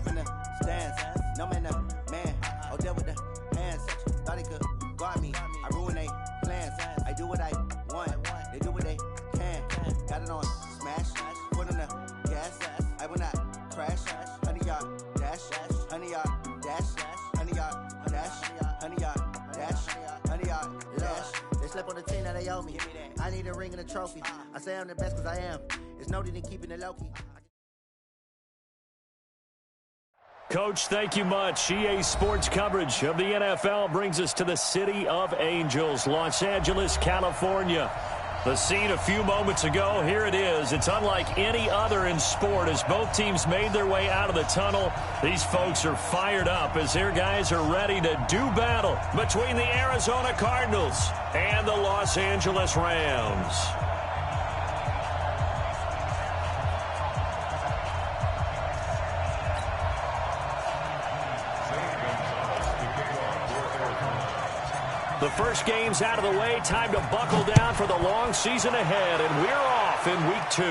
up in the stands. No man, man. Oh, there with the hands. Thought he could guard me. I ruin they plans. I do what I want. They do what they can. Got it on smash. Put on the gas. I will not crash. 100-yard dash. 100-yard dash. 100-yard dash. 100-yard dash. 100-yard dash. They slept on the team that they owe me. I need a ring and a trophy. I say I'm the best because I am. It's noted in keeping it low-key. Coach, thank you much. EA Sports coverage of the NFL brings us to the City of Angels, Los Angeles, California. The scene a few moments ago, here it is. It's unlike any other in sport as both teams made their way out of the tunnel. These folks are fired up as their guys are ready to do battle between the Arizona Cardinals and the Los Angeles Rams. The first game's out of the way. Time to buckle down for the long season ahead. And we're off in week 2.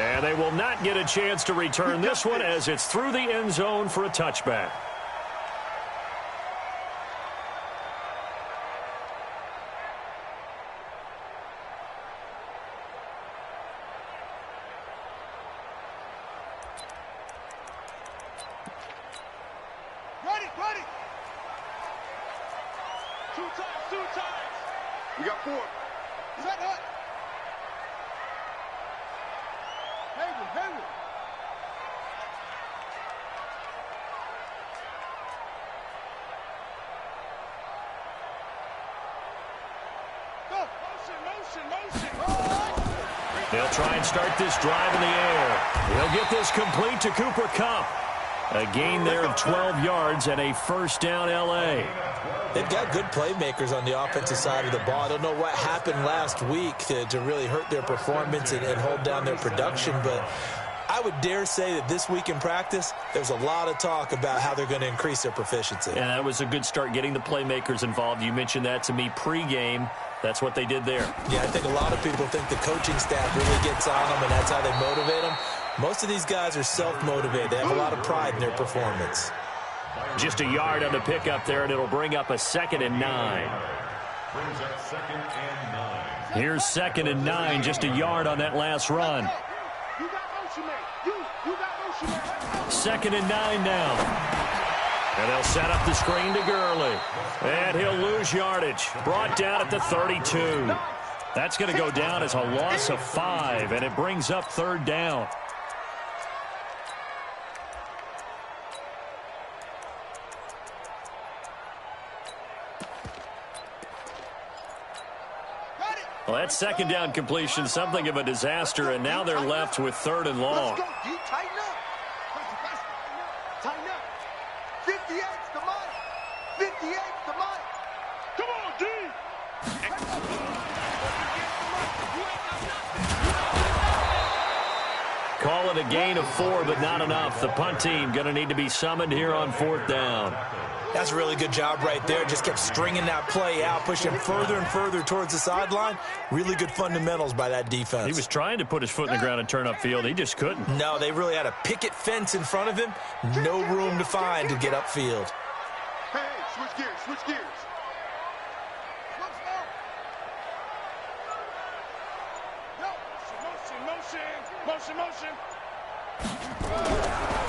And they will not get a chance to return this one as it's through the end zone for a touchback. Ready. Two times. We got 4. Set up. Hayward. Go. Motion. They'll try and start this drive in the air. He'll get this complete to Cooper Kupp. A gain there of 12 yards and a first down L.A. They've got good playmakers on the offensive side of the ball. I don't know what happened last week to really hurt their performance and hold down their production, but I would dare say that this week in practice, there's a lot of talk about how they're going to increase their proficiency. And that was a good start getting the playmakers involved. You mentioned that to me pregame. That's what they did there. Yeah, I think a lot of people think the coaching staff really gets on them, and that's how they motivate them. Most of these guys are self-motivated. They have a lot of pride in their performance. Just a yard on the pickup there, and it'll bring up a 2nd and 9. Here's 2nd and 9, just a yard on that last run. 2nd and 9 now. And they'll set up the screen to Gurley. And he'll lose yardage. Brought down at the 32. That's going to go down as a loss of 5, and it brings up 3rd down. Well, that 2nd down completion, something of a disaster, and now they're left with 3rd and long. Let's go, D. Tighten up. Tighten up. 58's the money. 58's the money. Come on, D. Call it a gain of 4, but not enough. The punt team going to need to be summoned here on 4th down. That's a really good job right there. Just kept stringing that play out, pushing further and further towards the sideline. Really good fundamentals by that defense. He was trying to put his foot in the ground and turn upfield. He just couldn't. No, they really had a picket fence in front of him. No room to find to get upfield. Hey, switch gears. Motion.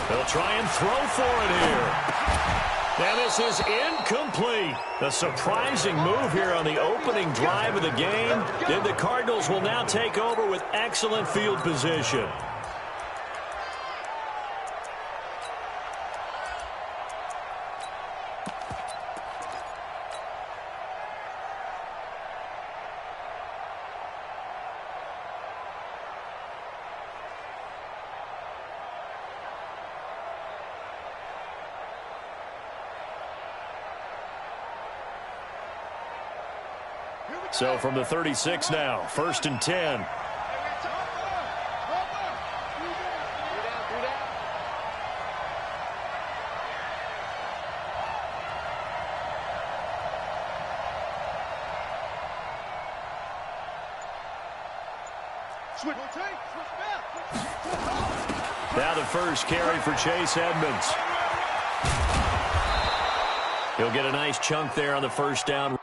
They'll try and throw for it here. And this is incomplete. A surprising move here on the opening drive of the game. And the Cardinals will now take over with excellent field position. So from the 36 now, 1st and 10. Now the first carry for Chase Edmonds. He'll get a nice chunk there on the first down.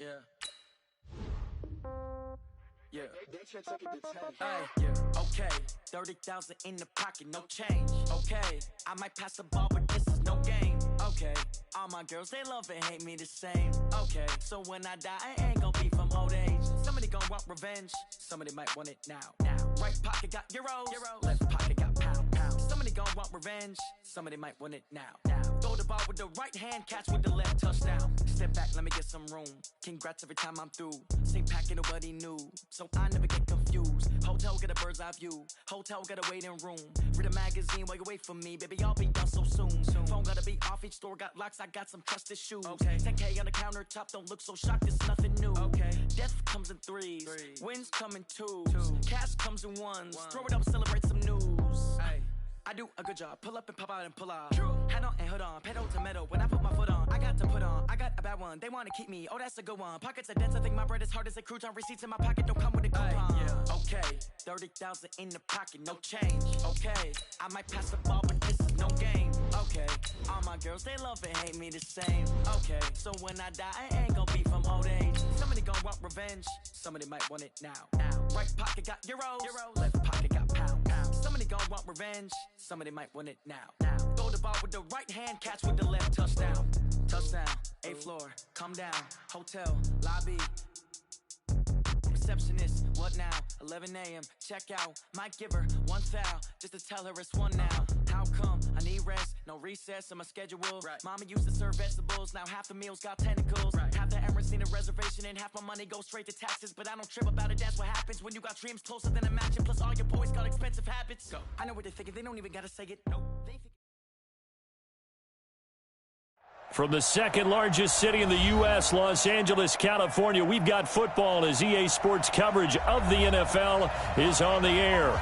Yeah. Okay. 30,000 in the pocket, no change. Okay. I might pass the ball, but this is no game. Okay. All my girls, they love and hate me the same. Okay. So when I die, I ain't gonna be from old age. Somebody gonna want revenge. Somebody might want it now. Right pocket got euros. Left pocket got pounds. Somebody gonna want revenge. Somebody might want it now. Throw the ball with the right hand, catch with the left, touchdown. Step back, let me get some room. Congrats every time I'm through. Same packet, nobody knew. So I never get confused. Hotel get a bird's eye view. Hotel get a waiting room. Read a magazine while you wait for me. Baby, I'll be done so soon. Phone gotta be off, each store got locks. I got some trusted shoes. 10K on the countertop, don't look so shocked, it's nothing new. Death comes in threes. Wins come in twos. Cash comes in ones. Throw it up, celebrate some news. I do a good job. Pull up and pop out and pull out. Hat on and hood on. Pedal to metal. When I put my foot on, I got to put on. I got a bad one. They want to keep me. Oh, that's a good one. Pockets are dense. I think my bread is hard as a crouton. Receipts in my pocket don't come with a coupon. Okay. 30,000 in the pocket. No change. Okay. I might pass the ball, but this is no game. Okay. All my girls, they love and hate me the same. Okay. So when I die, I ain't gonna be from old age. Somebody gonna want revenge. Somebody might want it now. Right pocket got euros. Left pocket got pounds. Somebody gonna want revenge. Somebody might want it now. Throw the ball with the right hand, catch with the left, touchdown. Touchdown, 8th floor, come down. Hotel, lobby. Receptionist, what now? 11 a.m., check out. Might give her one foul, just to tell her it's one now. How come? I need rest, no recess in my schedule. Mama used to serve vegetables, now half the meals got tentacles. Half the Emirates need a reservation and half my money goes straight to taxes. But I don't trip about it, that's what happens when you got dreams closer than a matching. Plus all your boys got expensive habits. Go. I know what they're thinking, they don't even gotta say it. Nope. From the second largest city in the U.S., Los Angeles, California, we've got football as EA Sports coverage of the NFL is on the air.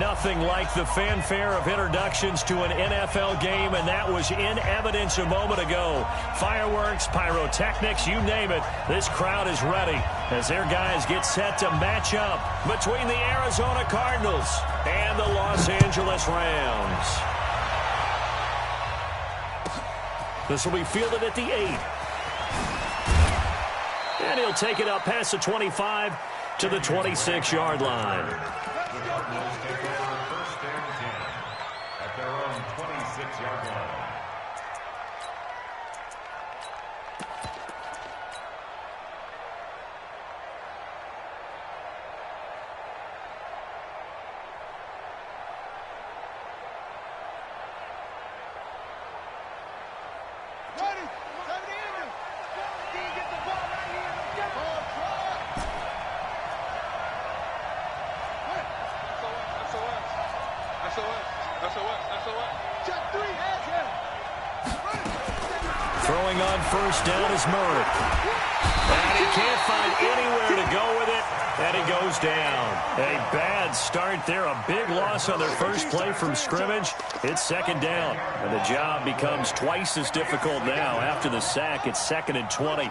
Nothing like the fanfare of introductions to an NFL game, and that was in evidence a moment ago. Fireworks, pyrotechnics, you name it. This crowd is ready as their guys get set to match up between the Arizona Cardinals and the Los Angeles Rams. This will be fielded at the 8. And he'll take it up past the 25 to the 26-yard line. First and 10 at their own 26-yard line. Throwing on first down is Murray. And he can't find anywhere to go with it, and he goes down. A bad start there, a big loss on their first play from scrimmage. It's second down, and the job becomes twice as difficult now. After the sack, it's 2nd and 20.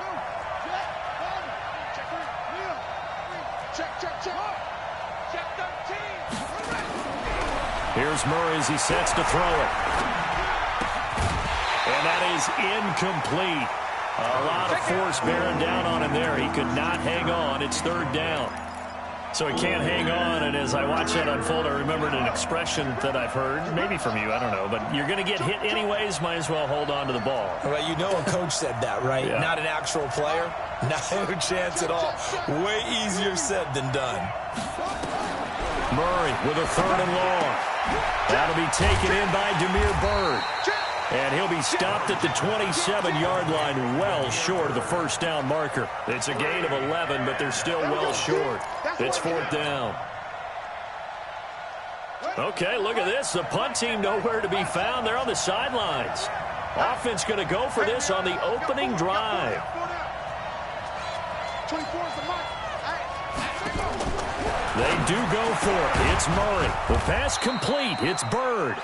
Here's Murray as he sets to throw it. And that is incomplete. A lot of force bearing down on him there. He could not hang on. It's 3rd down. So he can't hang on, and as I watch that unfold, I remembered an expression that I've heard, maybe from you, I don't know, but you're going to get hit anyways, might as well hold on to the ball. Well, you know a coach said that, right? Yeah. Not an actual player. Not a chance at all. Way easier said than done. Murray with a 3rd and long. That'll be taken in by Damiere Byrd. And he'll be stopped at the 27-yard line, well short of the first down marker. It's a gain of 11, but they're still well short. It's 4th down. Okay, look at this. The punt team nowhere to be found. They're on the sidelines. Offense going to go for this on the opening drive. They do go for it. It's Murray. The pass complete. It's Byrd.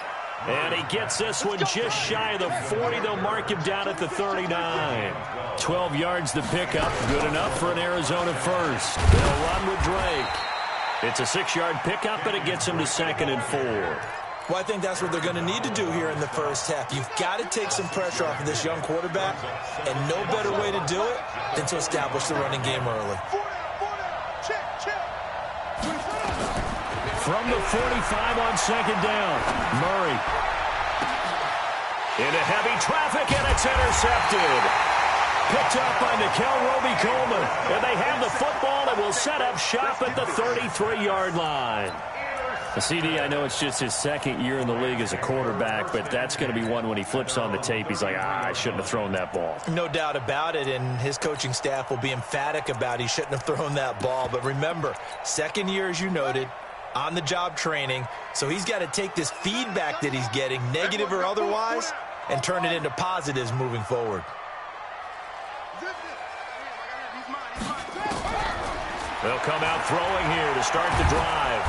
And he gets this one just shy of the 40. They'll mark him down at the 39. 12 yards to pick up. Good enough for an Arizona first. They'll run with Drake. It's a 6-yard pickup, but it gets him to 2nd and 4. Well, I think that's what they're going to need to do here in the first half. You've got to take some pressure off of this young quarterback, and no better way to do it than to establish the running game early. From the 45 on 2nd down, Murray. Into heavy traffic, and it's intercepted. Picked up by Nickel Roby-Coleman. And they have the football and will set up shop at the 33-yard line. CD, I know it's just his 2nd year in the league as a quarterback, but that's going to be one when he flips on the tape. He's like, I shouldn't have thrown that ball. No doubt about it, and his coaching staff will be emphatic about he shouldn't have thrown that ball. But remember, 2nd year, as you noted, on-the-job training, so he's got to take this feedback that he's getting, negative or otherwise, and turn it into positives moving forward. They'll come out throwing here to start the drive.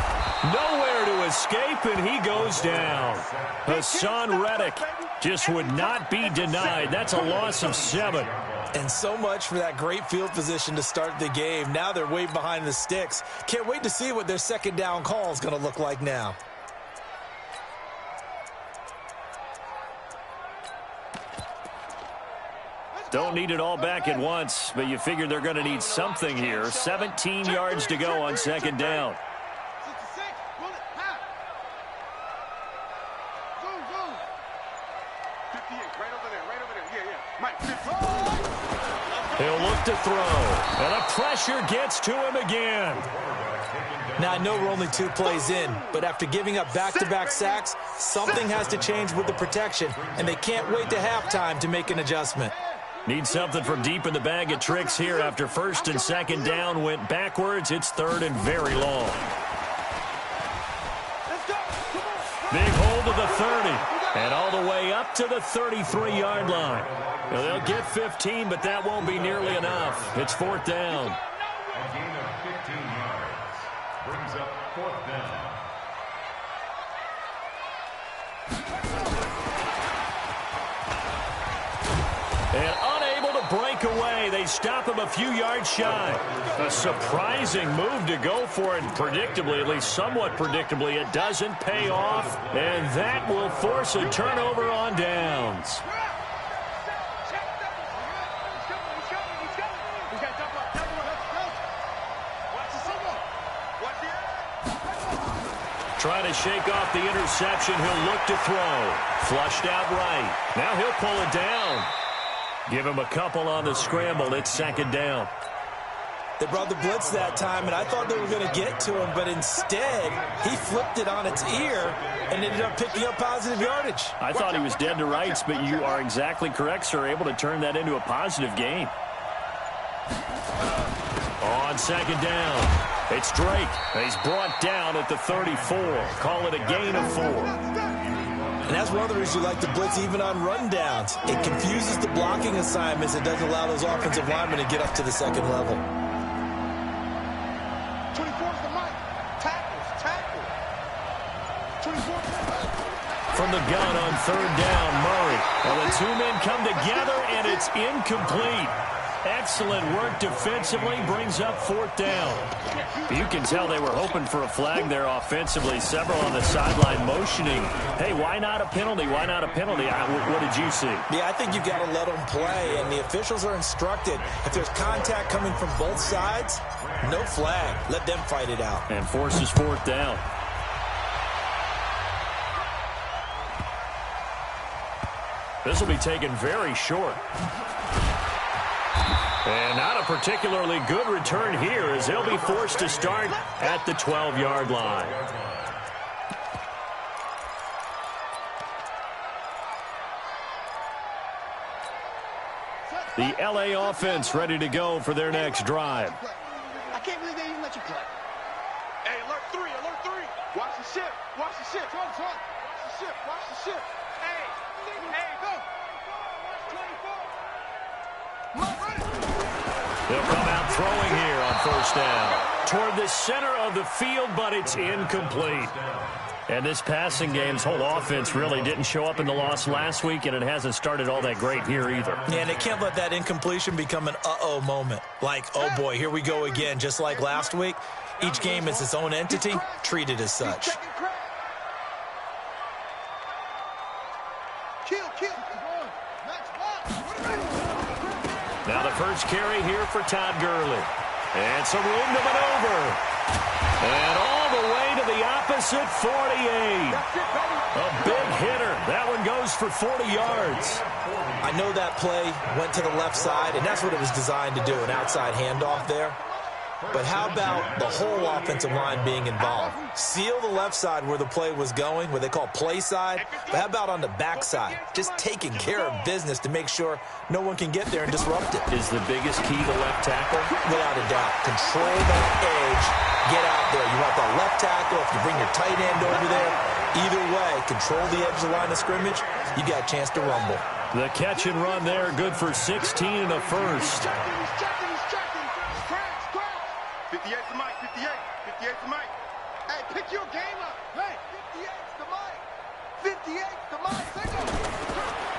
Nowhere to escape, and he goes down. Hassan Reddick just would not be denied. That's a loss of 7. And so much for that great field position to start the game. Now they're way behind the sticks. Can't wait to see what their 2nd down call is going to look like now. Don't need it all back at once, but you figure they're going to need something here. 17 yards to go on 2nd down. He'll look to throw, and the pressure gets to him again. Now, I know we're only 2 plays in, but after giving up back-to-back sacks, something has to change with the protection, and they can't wait to halftime to make an adjustment. Need something from deep in the bag of tricks here after 1st and 2nd down went backwards. It's 3rd and very long. Big hold of the 30, and all the way up to the 33-yard line. Now, they'll get 15, but that won't be nearly enough. It's 4th down. A gain of 15 yards brings up 4th down. And unable to break away. They stop him a few yards shy. A surprising move to go for it. Predictably, at least somewhat predictably, it doesn't pay off. And that will force a turnover on downs. Trying to shake off the interception. He'll look to throw. Flushed out right. Now he'll pull it down. Give him a couple on the scramble. It's 2nd down. They brought the blitz that time, and I thought they were going to get to him, but instead, he flipped it on its ear and ended up picking up positive yardage. I thought he was dead to rights, but you are exactly correct, sir. Able to turn that into a positive gain. On 2nd down. It's Drake. He's brought down at the 34. Call it a gain of 4. And that's one of the reasons you like the blitz even on rundowns. It confuses the blocking assignments. It doesn't allow those offensive linemen to get up to the 2nd level. 24's the mic. Tackle. 24. From the gun on 3rd down, Murray. Well, the 2 men come together, and it's incomplete. Excellent work defensively, brings up 4th down. You can tell they were hoping for a flag there offensively. Several on the sideline motioning, hey, why not a penalty? Why not a penalty? What did you see? Yeah, I think you've got to let them play, and the officials are instructed. If there's contact coming from both sides, no flag. Let them fight it out. And forces 4th down. This will be taken very short. And not a particularly good return here as they'll be forced to start at the 12-yard line. The LA offense ready to go for their next drive. I can't believe they even let you play. Hey, alert 3, alert 3. Watch the ship, watch the ship. Watch the ship, watch the ship. Hey, go. 24. They'll come out throwing here on 1st down. Toward the center of the field, but it's incomplete. And this passing game's whole offense really didn't show up in the loss last week, and it hasn't started all that great here either. Yeah, and they can't let that incompletion become an uh-oh moment. Like, oh boy, here we go again, just like last week. Each game is its own entity, treated as such. Now the first carry here for Todd Gurley. And some room to maneuver. And all the way to the opposite 48. A big hitter. That one goes for 40 yards. I know that play went to the left side, and that's what it was designed to do, an outside handoff there. But how about the whole offensive line being involved? Seal the left side where the play was going, what they call play side. But how about on the back side? Just taking care of business to make sure no one can get there and disrupt it. Is the biggest key the left tackle? Without a doubt. Control that edge. Get out there. You want the left tackle. If you bring your tight end over there, either way, control the edge of the line of scrimmage, you got a chance to rumble. The catch and run there, good for 16 and a first. 58's the mic, 58. 58's the mic. Hey, pick your game up. Hey, 58's the mic. 58's the mic.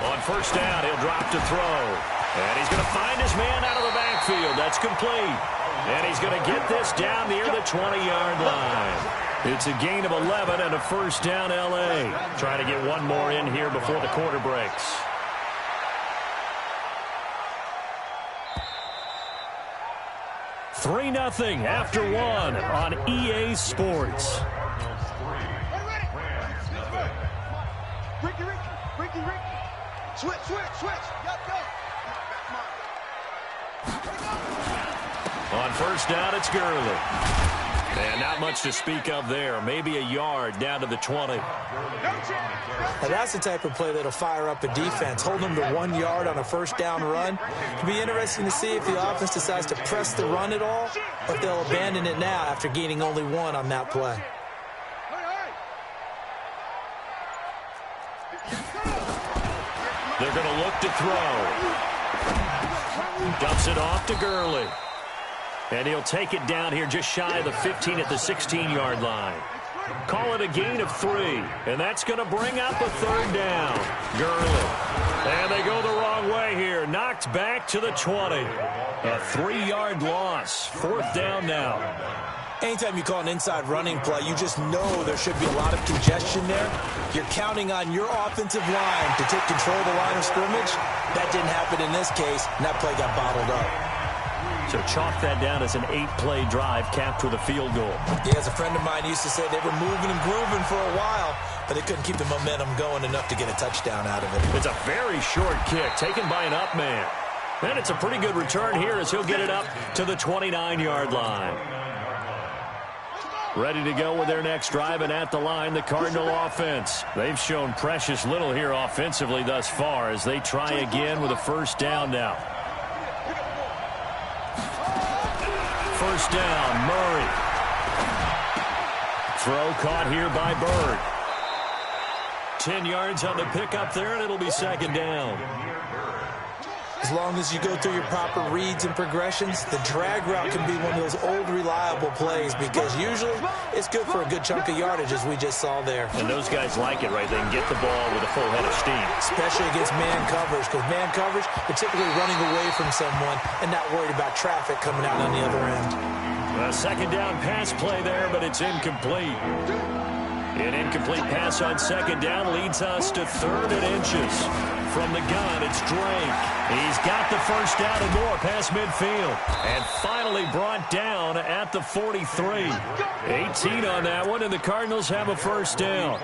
On 1st down, he'll drop to throw. And he's going to find his man out of the backfield. That's complete. And he's going to get this down near the 20-yard line. It's a gain of 11 and a 1st down L.A. Trying to get one more in here before the quarter breaks. Three 0 after one on EA Sports. Ricky. Switch. Go. On 1st down, it's Gurley. And not much to speak of there. Maybe a yard down to the 20. Now that's the type of play that'll fire up a defense. Hold them to 1 yard on a 1st down run. It'll be interesting to see if the offense decides to press the run at all, or if they'll abandon it now after gaining only 1 on that play. They're going to look to throw. Dumps it off to Gurley. And he'll take it down here just shy of the 15 at the 16-yard line. Call it a gain of 3. And that's going to bring up a 3rd down. Gurley. And they go the wrong way here. Knocked back to the 20. A 3-yard loss. 4th down now. Anytime you call an inside running play, you just know there should be a lot of congestion there. You're counting on your offensive line to take control of the line of scrimmage. That didn't happen in this case, and that play got bottled up. So chalk that down as an 8-play drive capped with a field goal. Yeah, as a friend of mine used to say, they were moving and grooving for a while, but they couldn't keep the momentum going enough to get a touchdown out of it. It's a very short kick taken by an up man. And it's a pretty good return here as he'll get it up to the 29-yard line. Ready to go with their next drive, and at the line, the Cardinal offense. They've shown precious little here offensively thus far as they try again with a 1st down now. 1st down, Murray. Throw caught here by Bird. 10 yards on the pickup there, and it'll be 2nd down. As long as you go through your proper reads and progressions, the drag route can be one of those old reliable plays because usually it's good for a good chunk of yardage, as we just saw there. And those guys like it, right? They can get the ball with a full head of steam. Especially against man coverage, because man coverage, they're typically running away from someone and not worried about traffic coming out on the other end. A second down pass play there, but it's incomplete. An incomplete pass on second down leads us to 3rd and inches. From the gun, it's Drake. He's got the first down and more past midfield. And finally brought down at the 43. 18 on that one, and the Cardinals have a first down.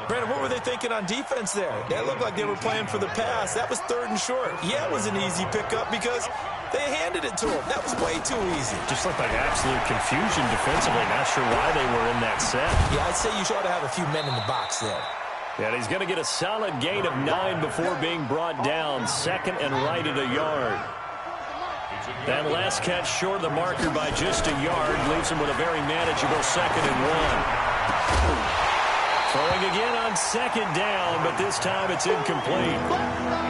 Brandon, what were they thinking on defense there? That looked like they were playing for the pass. That was 3rd and short. Yeah, it was an easy pickup because they handed it to him. That was way too easy. Just looked like absolute confusion defensively. Not sure why they were in that set. Yeah, I'd say you ought to have a few men in the box there. And he's going to get a solid gain of 9 before being brought down. 2nd and right at a yard. That last catch short of the marker by just a yard leaves him with a very manageable 2nd and 1. Throwing again on 2nd down, but this time it's incomplete.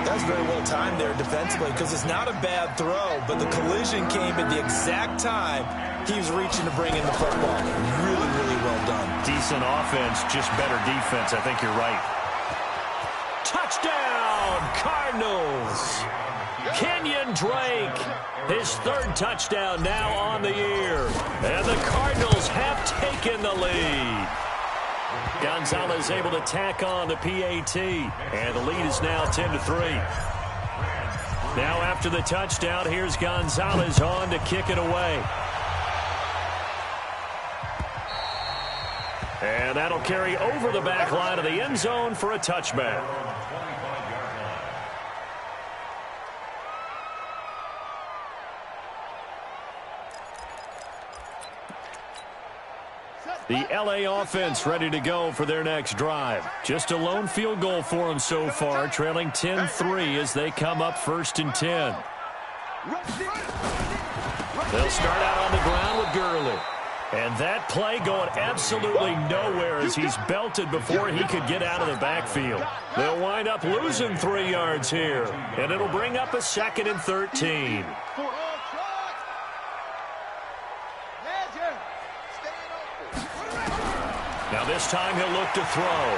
That's very well timed there defensively because it's not a bad throw, but the collision came at the exact time he was reaching to bring in the football. Really, really well done. Decent offense, just better defense. I think you're right. Touchdown, Cardinals! Kenyon Drake, his 3rd touchdown now on the year. And the Cardinals have taken the lead. Gonzalez able to tack on the PAT, and the lead is now 10-3. Now after the touchdown, here's Gonzalez on to kick it away. And that'll carry over the back line of the end zone for a touchback. The LA offense ready to go for their next drive. Just a lone field goal for them so far, trailing 10-3 as they come up 1st and 10. They'll start out on the ground with Gurley. And that play going absolutely nowhere as he's belted before he could get out of the backfield. They'll wind up losing 3 yards here, and it'll bring up a 2nd and 13. Now this time he'll look to throw.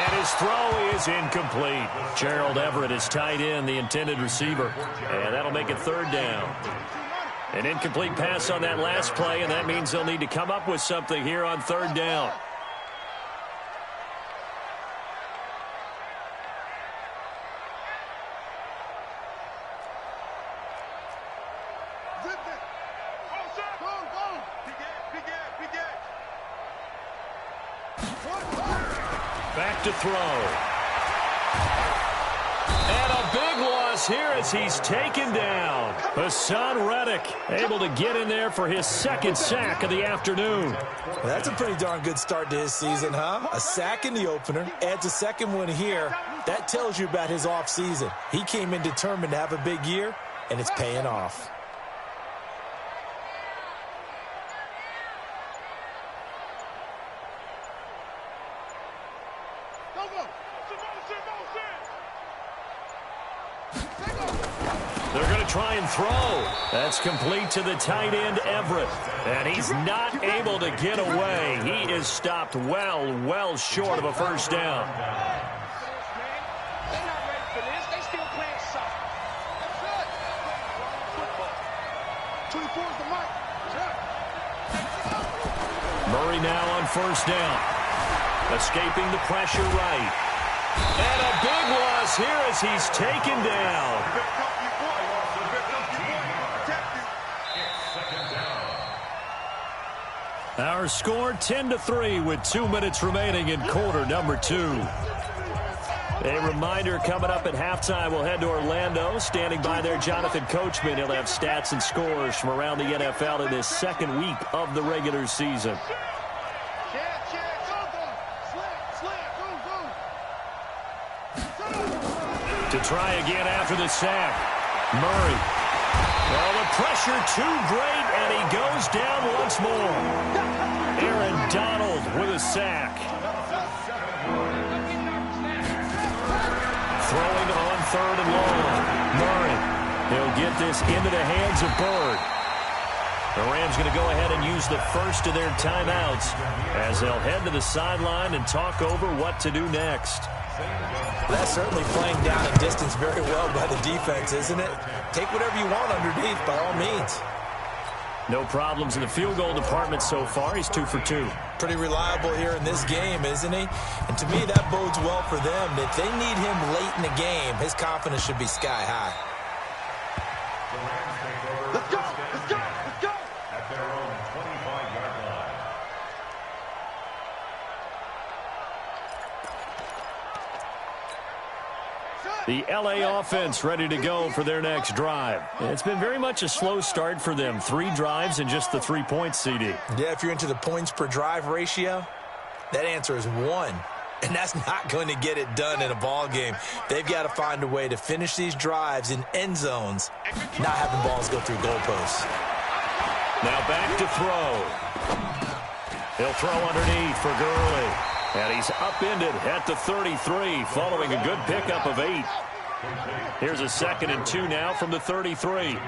And his throw is incomplete. Gerald Everett is tight end, the intended receiver. And that'll make it 3rd down. An incomplete pass on that last play, and that means they'll need to come up with something here on 3rd down. Back to throw. And a big loss here as he's taken down. Hassan Reddick able to get in there for his 2nd sack of the afternoon. Well, that's a pretty darn good start to his season, huh? A sack in the opener, adds a 2nd one here. That tells you about his offseason. He came in determined to have a big year, and it's paying off. They're going to try and throw. That's complete to the tight end, Everett. And he's not able to get away. He is stopped well short of a 1st down. Murray now on 1st down. Escaping the pressure right. And a big loss here as he's taken down. Our score 10-3 with 2 minutes remaining in quarter number 2. A reminder coming up at halftime, we'll head to Orlando. Standing by there, Jonathan Coachman. He'll have stats and scores from around the NFL in this 2nd week of the regular season. To try again after the sack. Murray. Well, the pressure too great, and he goes down once more. Aaron Donald with a sack. Throwing on 3rd and long. Murray, he'll get this into the hands of Byrd. The Rams going to go ahead and use the first of their timeouts as they'll head to the sideline and talk over what to do next. That's certainly playing down a distance very well by the defense, isn't it? Take whatever you want underneath, by all means. No problems in the field goal department so far. He's 2 for 2. Pretty reliable here in this game, isn't he? And to me, that bodes well for them. If they need him late in the game, his confidence should be sky high. Let's go! Let's go! Let's go! At their own 25-yard line. The LA offense ready to go for their next drive. It's been very much a slow start for them. 3 drives and just the 3 points, CD. Yeah, if you're into the points per drive ratio, that answer is 1. And that's not going to get it done in a ball game. They've got to find a way to finish these drives in end zones, not having balls go through goalposts. Now back to throw. He'll throw underneath for Gurley. And he's upended at the 33 following a good pickup of 8. Here's a 2nd and 2 now from the 33. Brings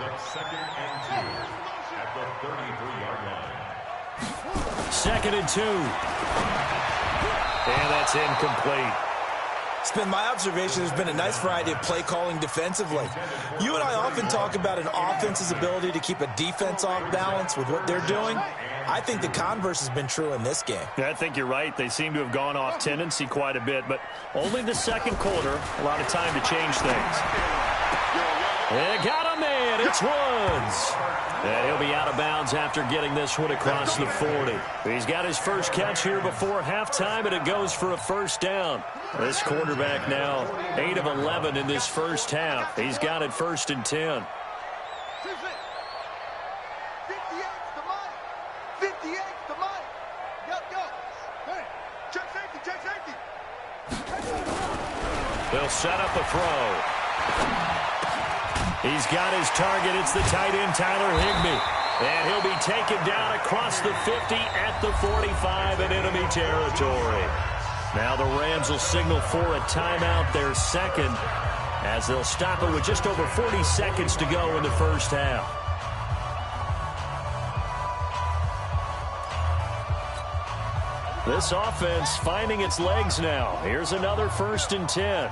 up 2nd and 2 at the 33-yard line. 2nd and 2. And that's incomplete. It's been my observation there's been a nice variety of play calling defensively. You and I often talk about an offense's ability to keep a defense off balance with what they're doing. I think the converse has been true in this game. Yeah, I think you're right. They seem to have gone off tendency quite a bit, but only the 2nd quarter, a lot of time to change things. They got a man. It's Woods. And he'll be out of bounds after getting this one across the 40. He's got his first catch here before halftime, and it goes for a 1st down. This quarterback now 8 of 11 in this first half. He's got it 1st and 10. 58's the money. 58's the money. Go. Hey, check safety. They'll set up a throw. He's got his target. It's the tight end, Tyler Higbee. And he'll be taken down across the 50 at the 45 in enemy territory. Now the Rams will signal for a timeout, their 2nd, as they'll stop it with just over 40 seconds to go in the first half. This offense finding its legs now. Here's another 1st and 10.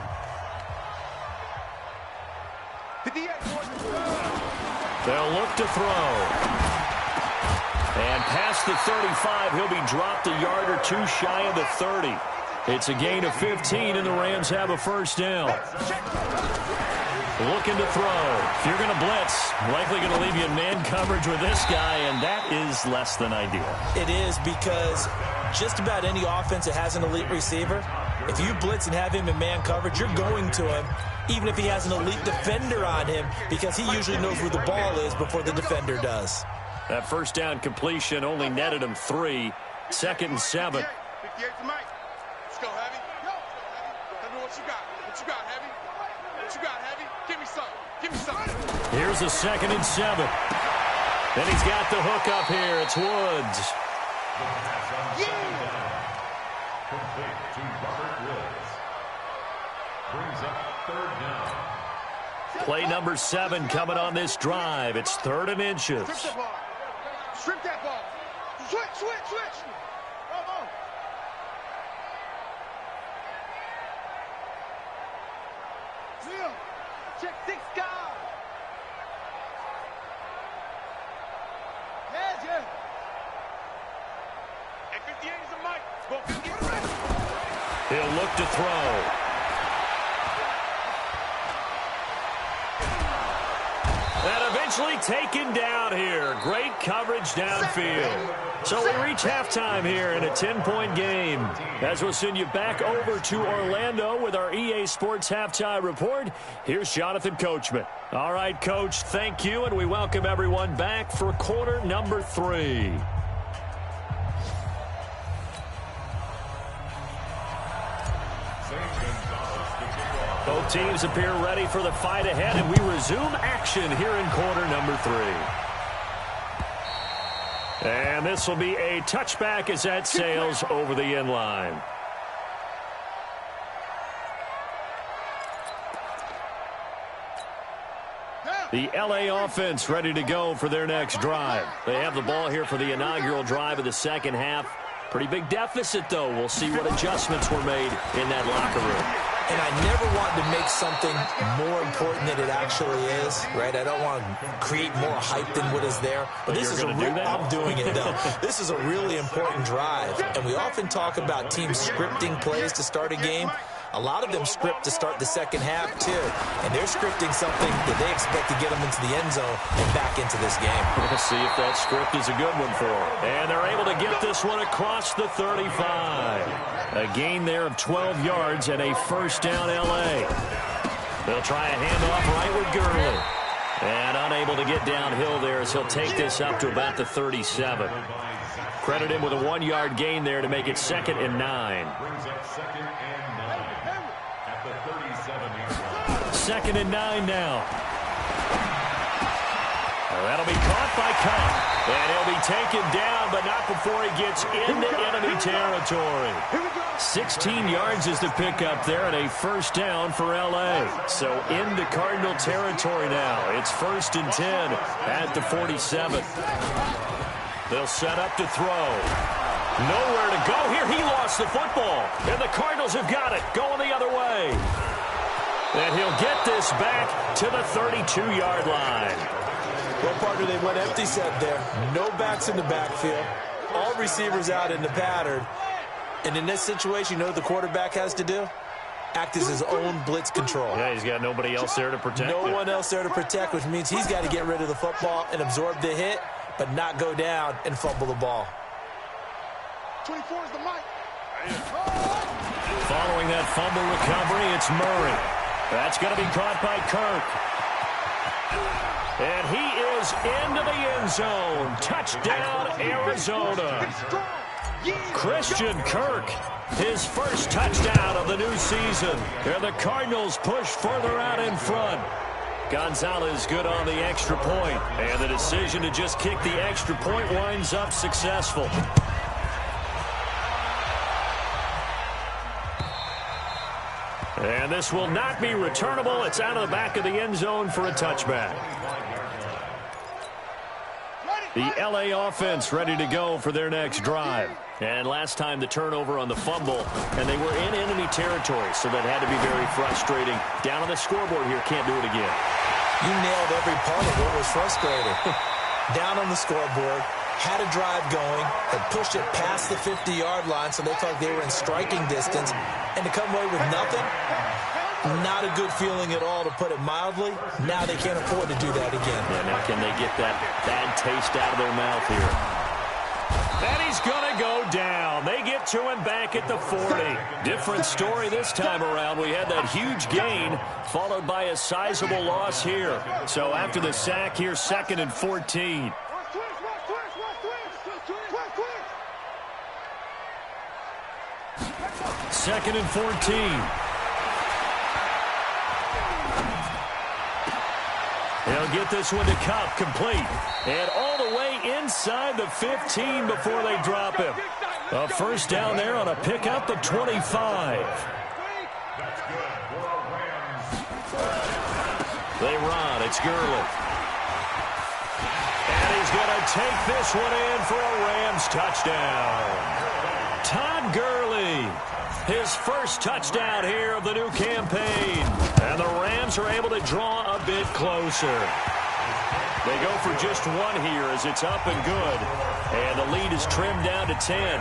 They'll look to throw. And past the 35, he'll be dropped a yard or 2 shy of the 30. It's a gain of 15, and the Rams have a 1st down. Looking to throw. If you're going to blitz, likely going to leave you in man coverage with this guy, and that is less than ideal. It is, because just about any offense that has an elite receiver, if you blitz and have him in man coverage, you're going to him, even if he has an elite defender on him, because he usually knows where the ball is before the defender does. That 1st down completion only netted him 3. 2nd and 7. 58's the mic. Let's go, Heavy. Tell me what you got. What you got, Heavy? What you got, Heavy? Give me something. Give me something. Here's a 2nd and 7. Then he's got the hook up here. It's Woods. Complete to Robert Woods. Brings up 3rd down. Play number 7 coming on this drive. It's 3rd and inches. Strip that ball. Switch. Come on. Zero. Check 6 guys. Yeah. At 58 is a mic. Go 58. He'll look to throw. And eventually taken down here. Great coverage downfield. So we reach halftime here in a 10-point game. As we'll send you back over to Orlando with our EA Sports Halftime Report, here's Jonathan Coachman. All right, Coach, thank you, and we welcome everyone back for quarter number 3. Both teams appear ready for the fight ahead, and we resume action here in quarter number 3. And this will be a touchback as that sails over the end line. The LA offense ready to go for their next drive. They have the ball here for the inaugural drive of the second half. Pretty big deficit, though. We'll see what adjustments were made in that locker room. And I never want to make something more important than it actually is, right? I don't want to create more hype than what is there. But this is I'm doing it, though. This is a really important drive. And we often talk about teams scripting plays to start a game. A lot of them script to start the second half, too. And they're scripting something that they expect to get them into the end zone and back into this game. We'll see if that script is a good one for them. And they're able to get this one across the 35. A gain there of 12 yards and a first down L.A. They'll try a handoff right with Gurley. And unable to get downhill there as he'll take this up to about the 37. Credit him with a 1-yard gain there to make it 2nd and 9. Brings up 2nd and 9 at the 37-yard line. 2nd and 9 now. That'll be caught by Kupp. And he'll be taken down, but not before he gets into enemy territory. 16 yards is the pickup there, and a first down for L.A. So into Cardinal territory now. It's 1st and 10 at the 47. They'll set up to throw. Nowhere to go here. He lost the football. And the Cardinals have got it. Going the other way. And he'll get this back to the 32-yard line. Well, partner, they went empty set there. No backs in the backfield. All receivers out in the pattern. And in this situation, you know what the quarterback has to do? Act as his own blitz control. Yeah, he's got nobody else there to protect him. No one else there to protect, which means he's got to get rid of the football and absorb the hit, but not go down and fumble the ball. 24 is the mic. Following that fumble recovery, it's Murray. That's going to be caught by Kirk. And he is into the end zone. Touchdown, Arizona. Christian Kirk, his first touchdown of the new season. And the Cardinals push further out in front. Gonzalez good on the extra point. And the decision to just kick the extra point winds up successful. And this will not be returnable. It's out of the back of the end zone for a touchback. The L.A. offense ready to go for their next drive. And last time the turnover on the fumble, and they were in enemy territory, so that had to be very frustrating. Down on the scoreboard here, can't do it again. You nailed every part of what was frustrating. Down on the scoreboard, had a drive going, had pushed it past the 50-yard line, so they thought they were in striking distance, and to come away with nothing, not a good feeling at all, to put it mildly. Now they can't afford to do that again. Yeah, now can they get that bad taste out of their mouth here? And he's going to go down. They get to him back at the 40. Different story this time around. We had that huge gain followed by a sizable loss here. So after the sack here, 2nd and 14. Second and 14. They'll get this one to Kupp, complete. And all the way inside the 15 before they drop him. A first down there on a pickup of 25. They run. It's Gurley. And he's going to take this one in for a Rams touchdown. Todd Gurley. His first touchdown here of the new campaign. And the Rams are able to draw a bit closer. They go for just one here as it's up and good. And the lead is trimmed down to 10.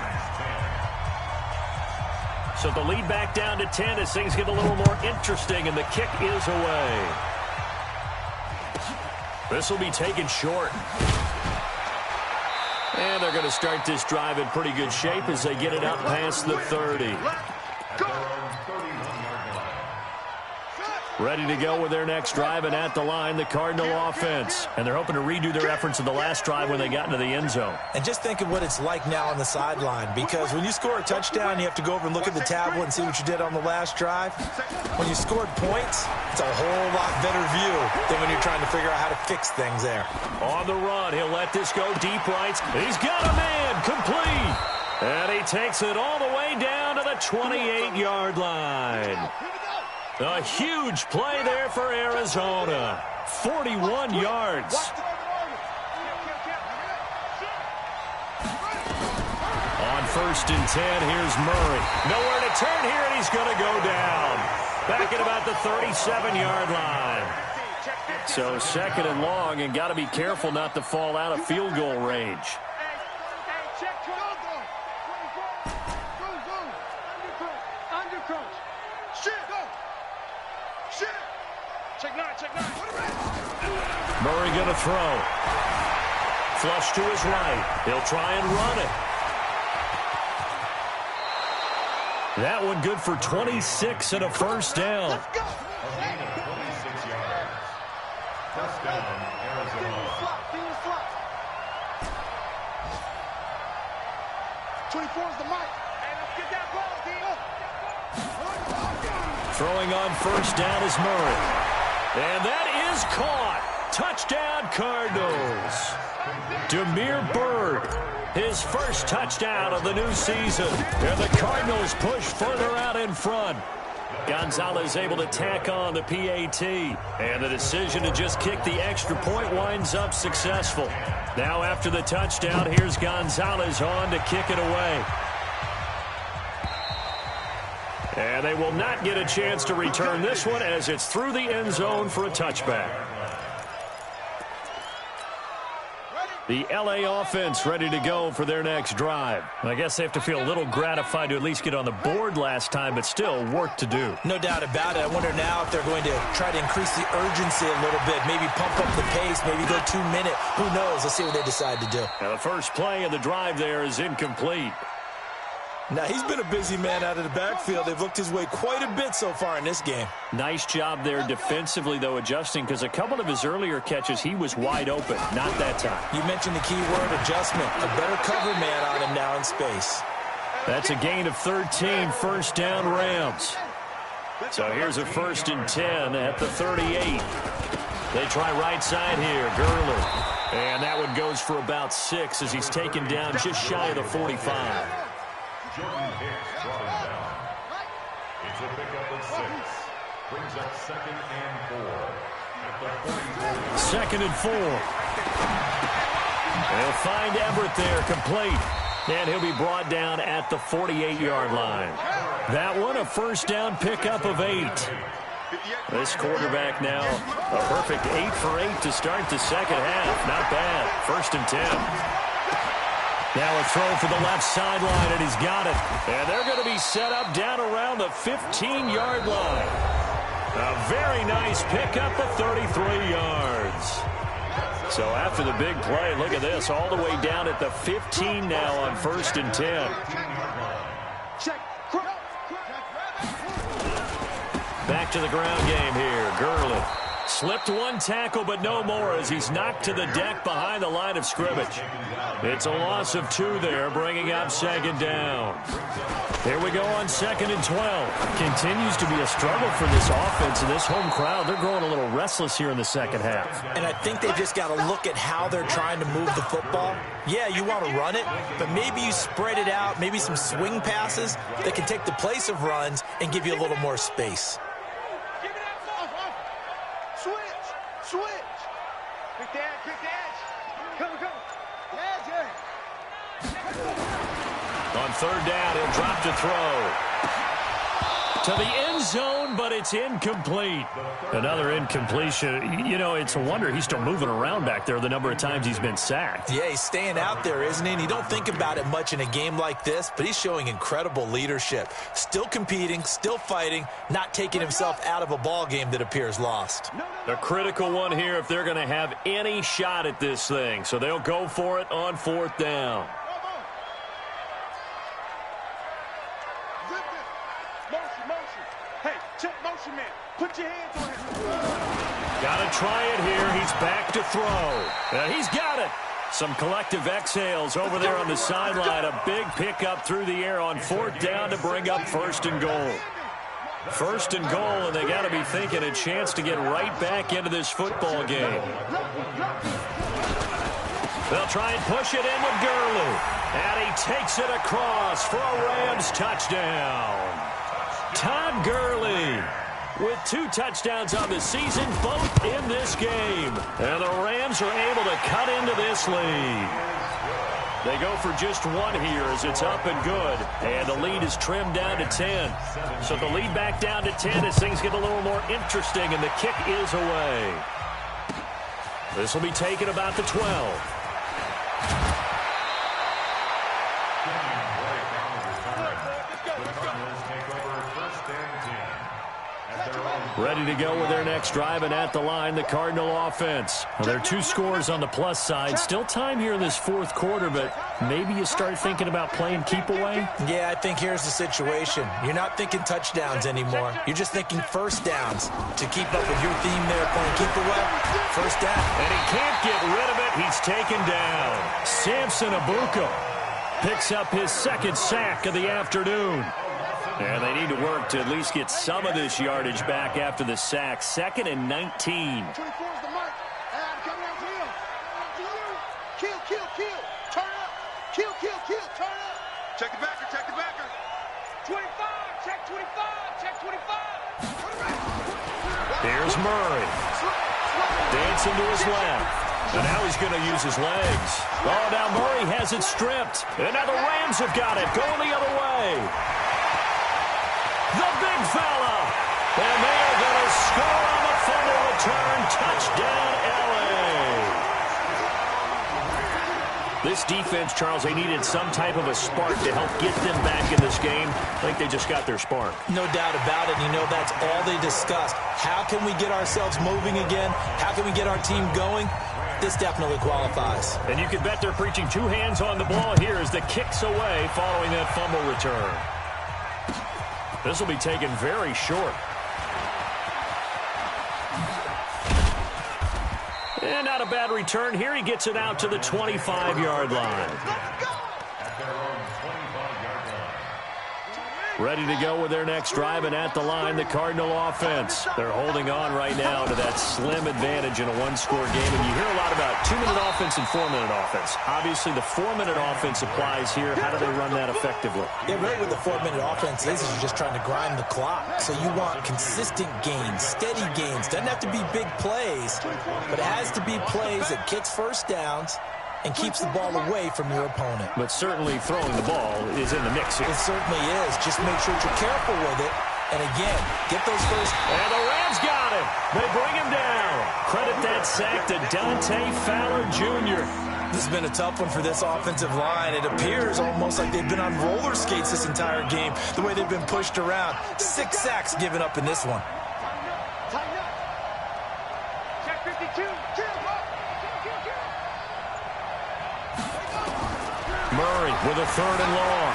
So the lead back down to 10 as things get a little more interesting, and the kick is away. This will be taken short. And they're going to start this drive in pretty good shape as they get it up past the 30. Ready to go with their next drive, and at the line, the Cardinal offense. And they're hoping to redo their efforts in the last drive when they got into the end zone. And just think of what it's like now on the sideline, because when you score a touchdown, you have to go over and look at the tablet and see what you did on the last drive. When you scored points, it's a whole lot better view than when you're trying to figure out how to fix things there. On the run, he'll let this go deep right. He's got a man, complete. And he takes it all the way down to the 28-yard line. A huge play there for Arizona. 41 yards. On 1st and 10, here's Murray. Nowhere to turn here, and he's going to go down. Back at about the 37-yard line. So 2nd and long, and got to be careful not to fall out of field goal range. Murray going to throw. Flush to his right. He'll try and run it. That one good for 26 and a first down. A gain of 26 yards. First down, Arizona. 24 is the mic. Hey, let's get that ball, Throwing on 1st down is Murray. And that is caught. Touchdown, Cardinals. Damiere Byrd, his first touchdown of the new season. And the Cardinals push further out in front. Gonzalez able to tack on the PAT. And the decision to just kick the extra point winds up successful. Now after the touchdown, here's Gonzalez on to kick it away. And they will not get a chance to return this one as it's through the end zone for a touchback. The LA offense ready to go for their next drive. I guess they have to feel a little gratified to at least get on the board last time, but still work to do. No doubt about it. I wonder now if they're going to try to increase the urgency a little bit, maybe pump up the pace, maybe go 2 minute. Who knows? Let's see what they decide to do. Now the first play of the drive there is incomplete. Now, he's been a busy man out of the backfield. They've looked his way quite a bit so far in this game. Nice job there defensively, though, adjusting, because a couple of his earlier catches, he was wide open. Not that time. You mentioned the key word, adjustment. A better cover man on him now in space. That's a gain of 13, first down Rams. So here's a 1st and 10 at the 38. They try right side here, Gurley. And that one goes for about 6 as he's taken down just shy of the 45. Jordan Hicks brought him down. It's a pickup of 6. Brings up 2nd and 4. At the 44. 2nd and 4. They'll find Everett there, complete. And he'll be brought down at the 48-yard line. That one, a first down pickup of 8. This quarterback now, a perfect 8 for 8 to start the second half. Not bad. 1st and 10. Now a throw for the left sideline, and he's got it. And they're going to be set up down around the 15-yard line. A very nice pickup of 33 yards. So after the big play, look at this, all the way down at the 15 now on 1st and 10. Back to the ground game here, Gurley. Slipped one tackle, but no more as he's knocked to the deck behind the line of scrimmage. It's a loss of 2 there, bringing up 2nd down. Here we go on 2nd and 12. Continues to be a struggle for this offense and this home crowd. They're growing a little restless here in the second half. And I think they've just got to look at how they're trying to move the football. Yeah, you want to run it, but maybe you spread it out, maybe some swing passes that can take the place of runs and give you a little more space. Switch. Quick dash. Come. On 3rd down, he'll drop to throw. To the end zone, but it's incomplete. Another incompletion. You know, it's a wonder he's still moving around back there the number of times he's been sacked. Yeah, he's staying out there, isn't he? And you don't think about it much in a game like this, but he's showing incredible leadership. Still competing, still fighting, not taking himself out of a ball game that appears lost. A critical one here if they're going to have any shot at this thing. So they'll go for it on 4th down. Motion man. Put your hands on him. Got to try it here. He's back to throw. He's got it. Some collective exhales over there on the sideline. A big pickup through the air on 4th down to bring up 1st and goal. 1st and goal, and they got to be thinking a chance to get right back into this football game. They'll try and push it in with Gurley. And he takes it across for a Rams touchdown. Todd Gurley. with 2 touchdowns on the season, both in this game. And the Rams are able to cut into this lead. They go for just 1 here as it's up and good. And the lead is trimmed down to 10. So the lead back down to 10 as things get a little more interesting, and the kick is away. This will be taken about the 12. Ready to go with their next drive, and at the line, the Cardinal offense. Well, there are 2 scores on the plus side. Still time here in this 4th quarter, but maybe you start thinking about playing keep away? Yeah, I think here's the situation. You're not thinking touchdowns anymore. You're just thinking first downs. To keep up with your theme there, playing keep away, first down. And he can't get rid of it. He's taken down. Samson Abuka picks up his 2nd sack of the afternoon. And they need to work to at least get some of this yardage back after the sack. 2nd and 19. 24 is the mark. And coming out to him. To you. Kill. Turn up. Kill. Turn up. Check the backer. 25. Check 25. Here's Murray. Dancing to his left. And now he's going to use his legs. Oh, now Murray has it stripped. And now the Rams have got it. Going the other way. The big fella. And they are going to score on the fumble return. Touchdown, L.A. This defense, Charles, they needed some type of a spark to help get them back in this game. I think they just got their spark. No doubt about it. You know, that's all they discussed. How can we get ourselves moving again? How can we get our team going? This definitely qualifies. And you can bet they're preaching 2 hands on the ball here as the kick's away following that fumble return. This will be taken very short. And not a bad return here. He gets it out to the 25-yard line. Ready to go with their next drive, and at the line, the Cardinal offense. They're holding on right now to that slim advantage in a 1-score game. And you hear a lot about 2-minute offense and 4-minute offense. Obviously, the 4-minute offense applies here. How do they run that effectively? Yeah, really what the 4-minute offense is you're just trying to grind the clock. So you want consistent gains, steady gains. Doesn't have to be big plays, but it has to be plays that gets first downs and keeps the ball away from your opponent. But certainly throwing the ball is in the mix here. It certainly is. Just make sure you're careful with it. And again, get those first. And the Rams got him. They bring him down. Credit that sack to Dante Fowler Jr. This has been a tough one for this offensive line. It appears almost like they've been on roller skates this entire game, the way they've been pushed around. 6 sacks given up in this one. Tighten up. Check 52. Murray with a 3rd and long.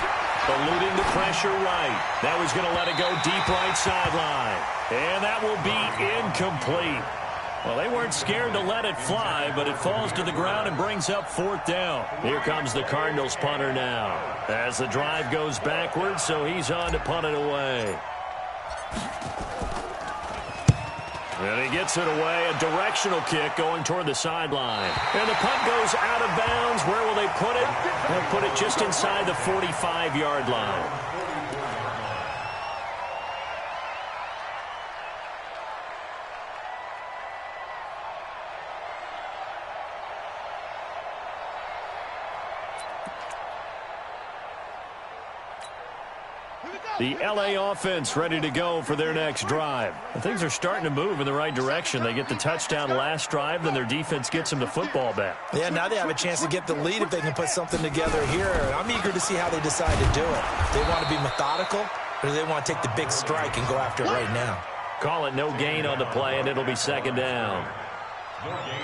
Eluding the pressure right. Now he's going to let it go deep right sideline. And that will be incomplete. Well, they weren't scared to let it fly, but it falls to the ground and brings up 4th down. Here comes the Cardinals punter now. As the drive goes backwards, so he's on to punt it away. And he gets it away, a directional kick going toward the sideline. And the punt goes out of bounds. Where will they put it? They'll put it just inside the 45-yard line. The L.A. offense ready to go for their next drive. And things are starting to move in the right direction. They get the touchdown last drive, then their defense gets them the football back. Yeah, now they have a chance to get the lead if they can put something together here. I'm eager to see how they decide to do it. They want to be methodical, or do they want to take the big strike and go after it right now? Call it no gain on the play, and it'll be 2nd down.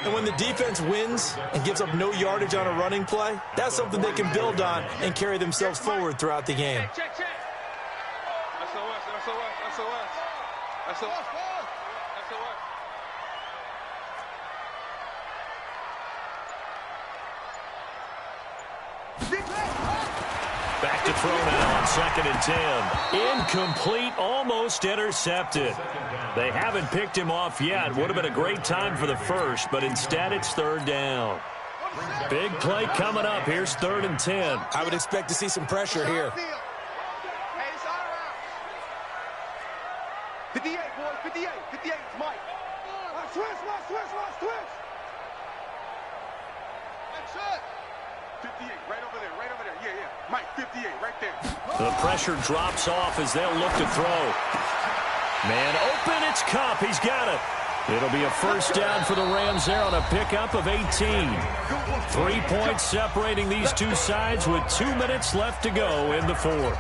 And when the defense wins and gives up no yardage on a running play, that's something they can build on and carry themselves forward throughout the game. Check. SOS. Back to throw now on 2nd and 10. Incomplete, almost intercepted. They haven't picked him off yet. Would have been a great time for the first, but instead it's 3rd down. Big play coming up. Here's 3rd and 10. I would expect to see some pressure here. 58, boys, 58. watch, twist. That's it. 58, right over there, right over there. Yeah, yeah. Mike, 58, right there. The pressure drops off as they'll look to throw. Man open, it's Kupp. He's got it. It'll be a first down for the Rams there on a pickup of 18. 3 points separating these two sides with 2 minutes left to go in the fourth.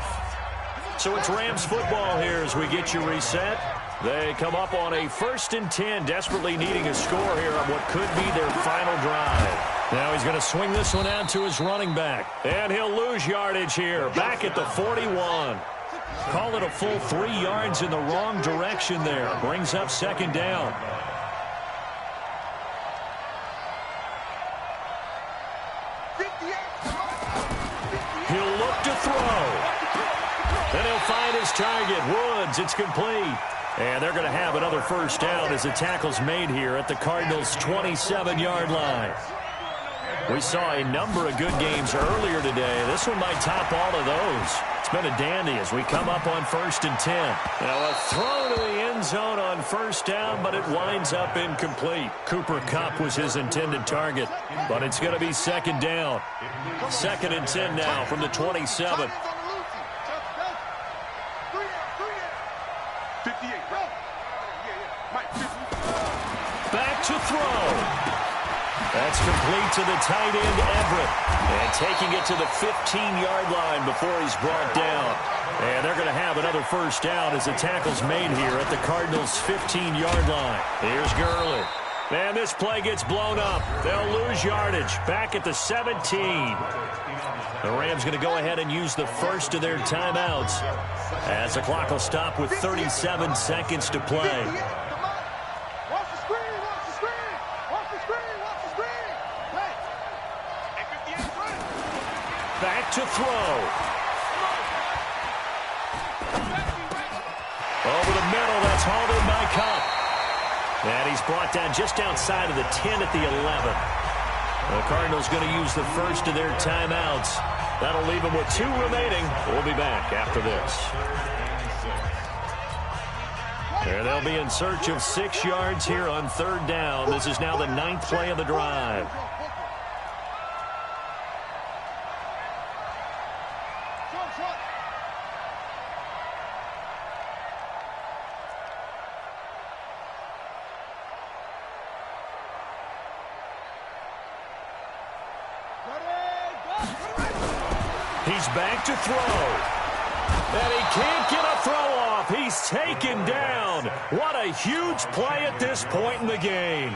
So it's Rams football here as we get you reset. They come up on a 1st and 10, desperately needing a score here on what could be their final drive. Now he's going to swing this one out to his running back. And he'll lose yardage here, back at the 41. Call it a full 3 yards in the wrong direction there. Brings up 2nd down. He'll look to throw. Then he'll find his target. Woods, it's complete. And they're going to have another first down as the tackle's made here at the Cardinals' 27-yard line. We saw a number of good games earlier today. This one might top all of those. It's been a dandy as we come up on 1st and 10. Now a throw to the end zone on first down, but it winds up incomplete. Cooper Kupp was his intended target, but it's going to be 2nd down. 2nd and 10 now from the 27. Back to throw. That's complete to the tight end, Everett. And taking it to the 15-yard line before he's brought down. And they're going to have another first down as the tackle's made here at the Cardinals' 15-yard line. Here's Gurley. And this play gets blown up. They'll lose yardage back at the 17. The Rams going to go ahead and use the first of their timeouts as the clock will stop with 37 seconds to play. Back to throw. Over the middle, that's hauled in by Kupp. And he's brought down just outside of the 10 at the 11. The Cardinals going to use the first of their timeouts. That'll leave them with 2 remaining. We'll be back after this. And they'll be in search of 6 yards here on 3rd down. This is now the 9th play of the drive. He's back to throw. And he can't get a throw off. He's taken down. What a huge play at this point in the game.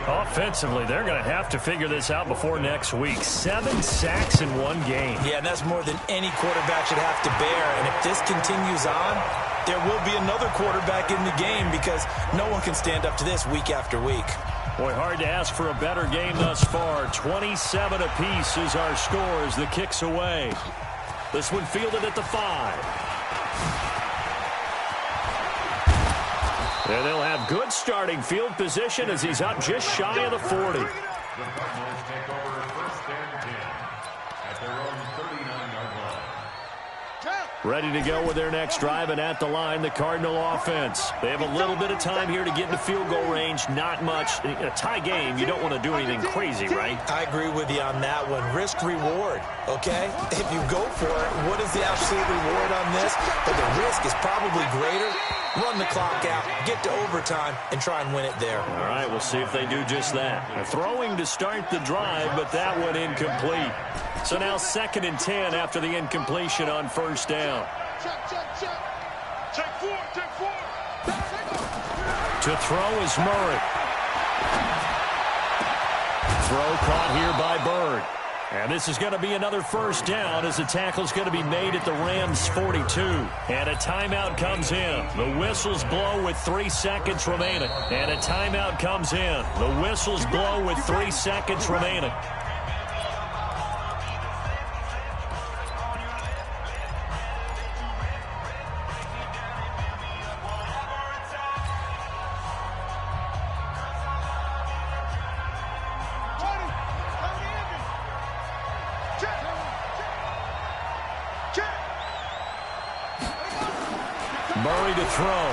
Offensively, they're going to have to figure this out before next week. 7 sacks in 1 game. Yeah, and that's more than any quarterback should have to bear. And if this continues on, there will be another quarterback in the game because no one can stand up to this week after week. Boy, hard to ask for a better game thus far. 27 apiece is our score as the kick's away. This one fielded at the 5. And they'll have good starting field position as he's up just shy of the 40. The Cardinals take over 1st and 10 at their own 39-yard line. Ready to go with their next drive, and at the line, the Cardinal offense. They have a little bit of time here to get into field goal range. Not much. In a tie game, you don't want to do anything crazy, right? I agree with you on that one. Risk-reward, okay? If you go for it, what is the absolute reward on this? But the risk is probably greater. Run the clock out, get to overtime, and try and win it there. All right, we'll see if they do just that. They're throwing to start the drive, but that one incomplete. So now 2nd and 10 after the incompletion on 1st down. Take 4. To throw is Murray. Throw caught here by Bird. And this is going to be another first down as the tackle's going to be made at the Rams' 42. And a timeout comes in. The whistles blow with 3 seconds remaining. And a timeout comes in. The whistles blow with 3 seconds remaining. Murray to throw.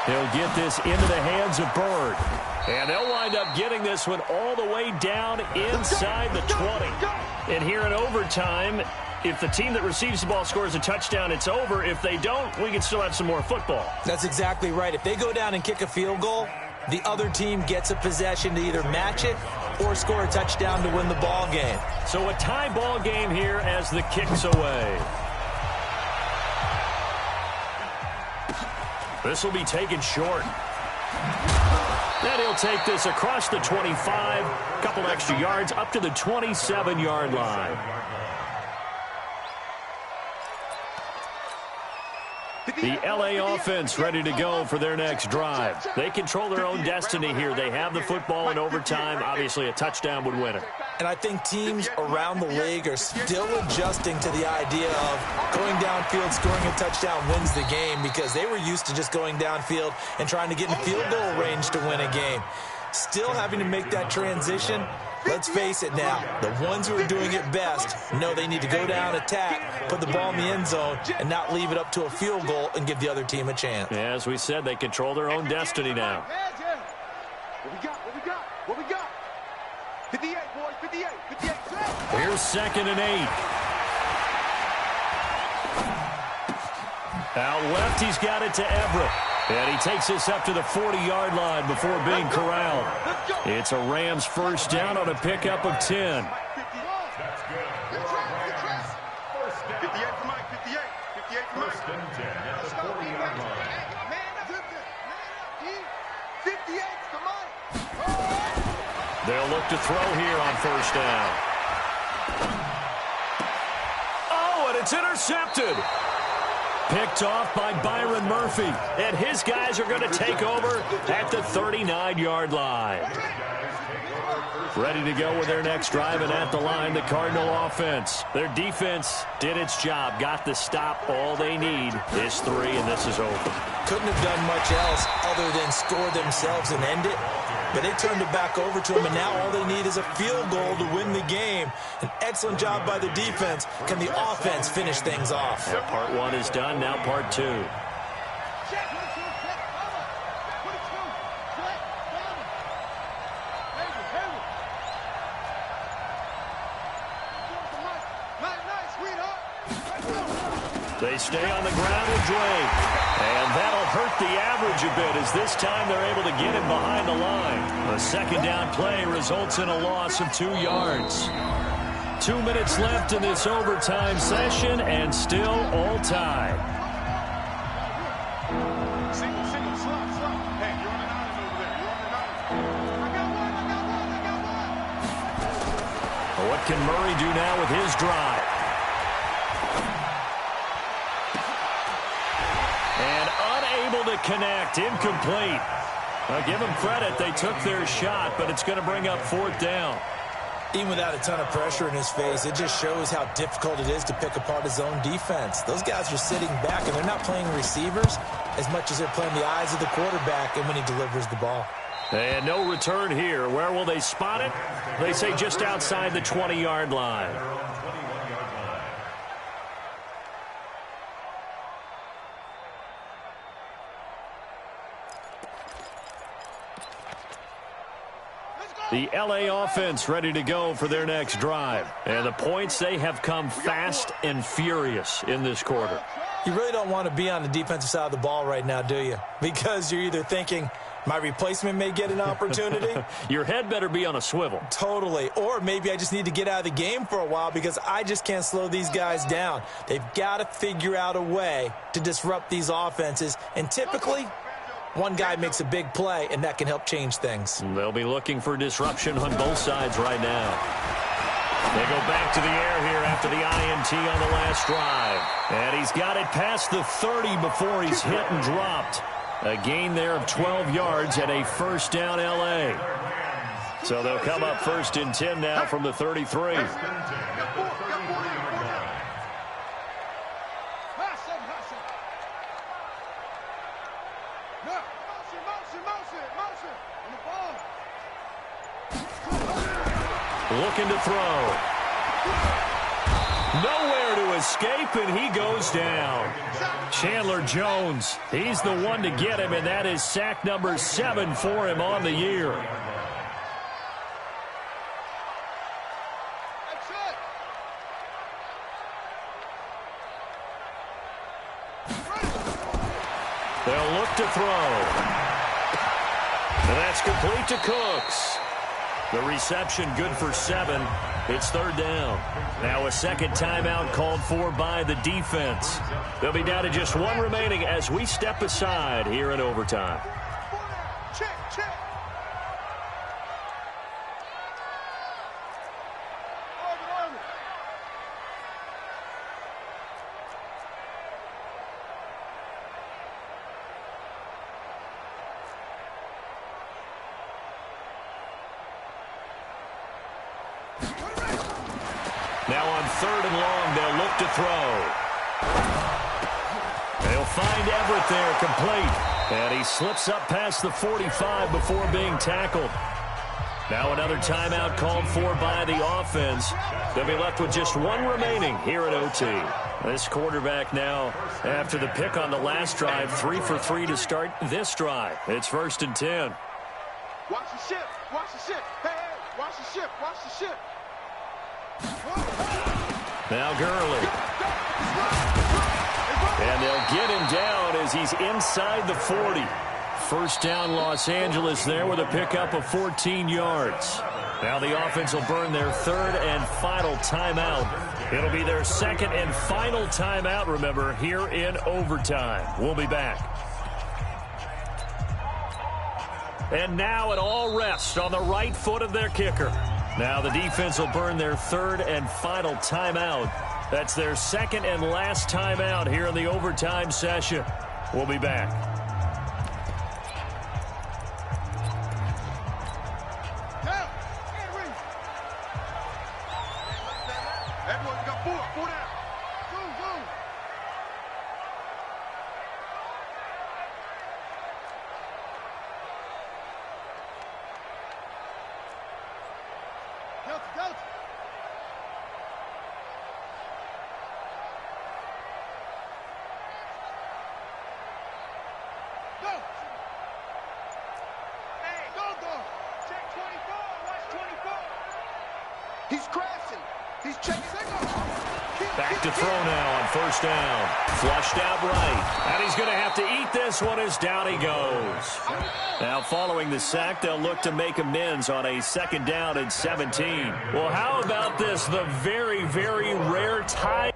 He'll get this into the hands of Bird. And they'll wind up getting this one all the way down inside the 20. And here in overtime, if the team that receives the ball scores a touchdown, it's over. If they don't, we can still have some more football. That's exactly right. If they go down and kick a field goal, the other team gets a possession to either match it or score a touchdown to win the ball game. So a tie ball game here as the kick's away. This will be taken short. Then he'll take this across the 25, a couple extra yards up to the 27-yard line. The LA offense ready to go for their next drive. They control their own destiny here. They have the football in overtime. Obviously, a touchdown would win it. And I think teams around the league are still adjusting to the idea of going downfield, scoring a touchdown wins the game, because they were used to just going downfield and trying to get in field goal range to win a game. Still having to make that transition. Let's face it now, the ones who are doing it best know they need to go down, attack, put the ball in the end zone, and not leave it up to a field goal and give the other team a chance. Yeah, as we said, they control their own destiny now. What we got? 58, boys, 58. Here's 2nd and 8. Out left, he's got it to Everett. And he takes this up to the 40-yard line before being corralled. It's a Rams first down on a pickup of 10. That's good. 58 for Mike, 58. 58 for Mike. First and 10 at the 40-yard line. 58 for Mike. They'll look to throw here on first down. Oh, and it's intercepted. Picked off by Byron Murphy. And his guys are going to take over at the 39-yard line. Ready to go with their next drive, and at the line, the Cardinal offense. Their defense did its job, got the stop. All they need is 3, and this is over. Couldn't have done much else other than score themselves and end it. But they turned it back over to him, and now all they need is a field goal to win the game. An excellent job by the defense. Can the offense finish things off? Yeah, part 1 is done, now part 2. They stay on the ground with Drake. And that'll hurt the average a bit, as this time they're able to get him behind the line. A second down play results in a loss of 2 yards. 2 minutes left in this overtime session, and still all tied. Single, slot. Hey, you're on an island over there. I got one. What can Murray do now with his drive? And unable to connect, incomplete. I'll give them credit, they took their shot, but it's going to bring up 4th down. Even without a ton of pressure in his face, it just shows how difficult it is to pick apart his own defense. Those guys are sitting back, and they're not playing receivers as much as they're playing the eyes of the quarterback and when he delivers the ball. And no return here. Where will they spot it? They say just outside the 20-yard line. The LA offense ready to go for their next drive. And the points, they have come fast and furious in this quarter. You really don't want to be on the defensive side of the ball right now, do you? Because you're either thinking, my replacement may get an opportunity. Your head better be on a swivel. Totally. Or maybe I just need to get out of the game for a while because I just can't slow these guys down. They've got to figure out a way to disrupt these offenses. And typically, one guy makes a big play, and that can help change things. They'll be looking for disruption on both sides right now. They go back to the air here after the INT on the last drive. And he's got it past the 30 before he's hit and dropped. A gain there of 12 yards and a first down LA. So they'll come up 1st and 10 now from the 33. Looking to throw. Nowhere to escape, and he goes down. Chandler Jones, he's the one to get him, and that is sack number 7 for him on the year. They'll look to throw. And that's complete to Cooks. The reception good for 7. It's 3rd down. Now a second timeout called for by the defense. They'll be down to just 1 remaining as we step aside here in overtime. Check, check. Now on 3rd and long, they'll look to throw. They'll find Everett there, complete. And he slips up past the 45 before being tackled. Now another timeout called for by the offense. They'll be left with just 1 remaining here at OT. This quarterback now, after the pick on the last drive, 3 for 3 to start this drive. It's 1st and 10. Watch the ship. Watch the ship. Hey, hey, watch the ship. Watch the ship. Now Gurley. And they'll get him down as he's inside the 40. 1st down Los Angeles there with a pickup of 14 yards. Now the offense will burn their 3rd and final timeout. It'll be their 2nd and final timeout, remember, here in overtime. We'll be back. And now it all rests on the right foot of their kicker. Now the defense will burn their 3rd and final timeout. That's their 2nd and last timeout here in the overtime session. We'll be back. Everyone's got 4. 4 down. Go, go. Delta, Delta. Go. Hey, go, go. Check 24. Watch 24. He's crashing. He's checking. Back to throw now on 1st down. Flushed out right. And he's going to have to eat this one as down he goes. Now following the sack, they'll look to make amends on a 2nd down and 17. Well, how about this? The very, very rare tie.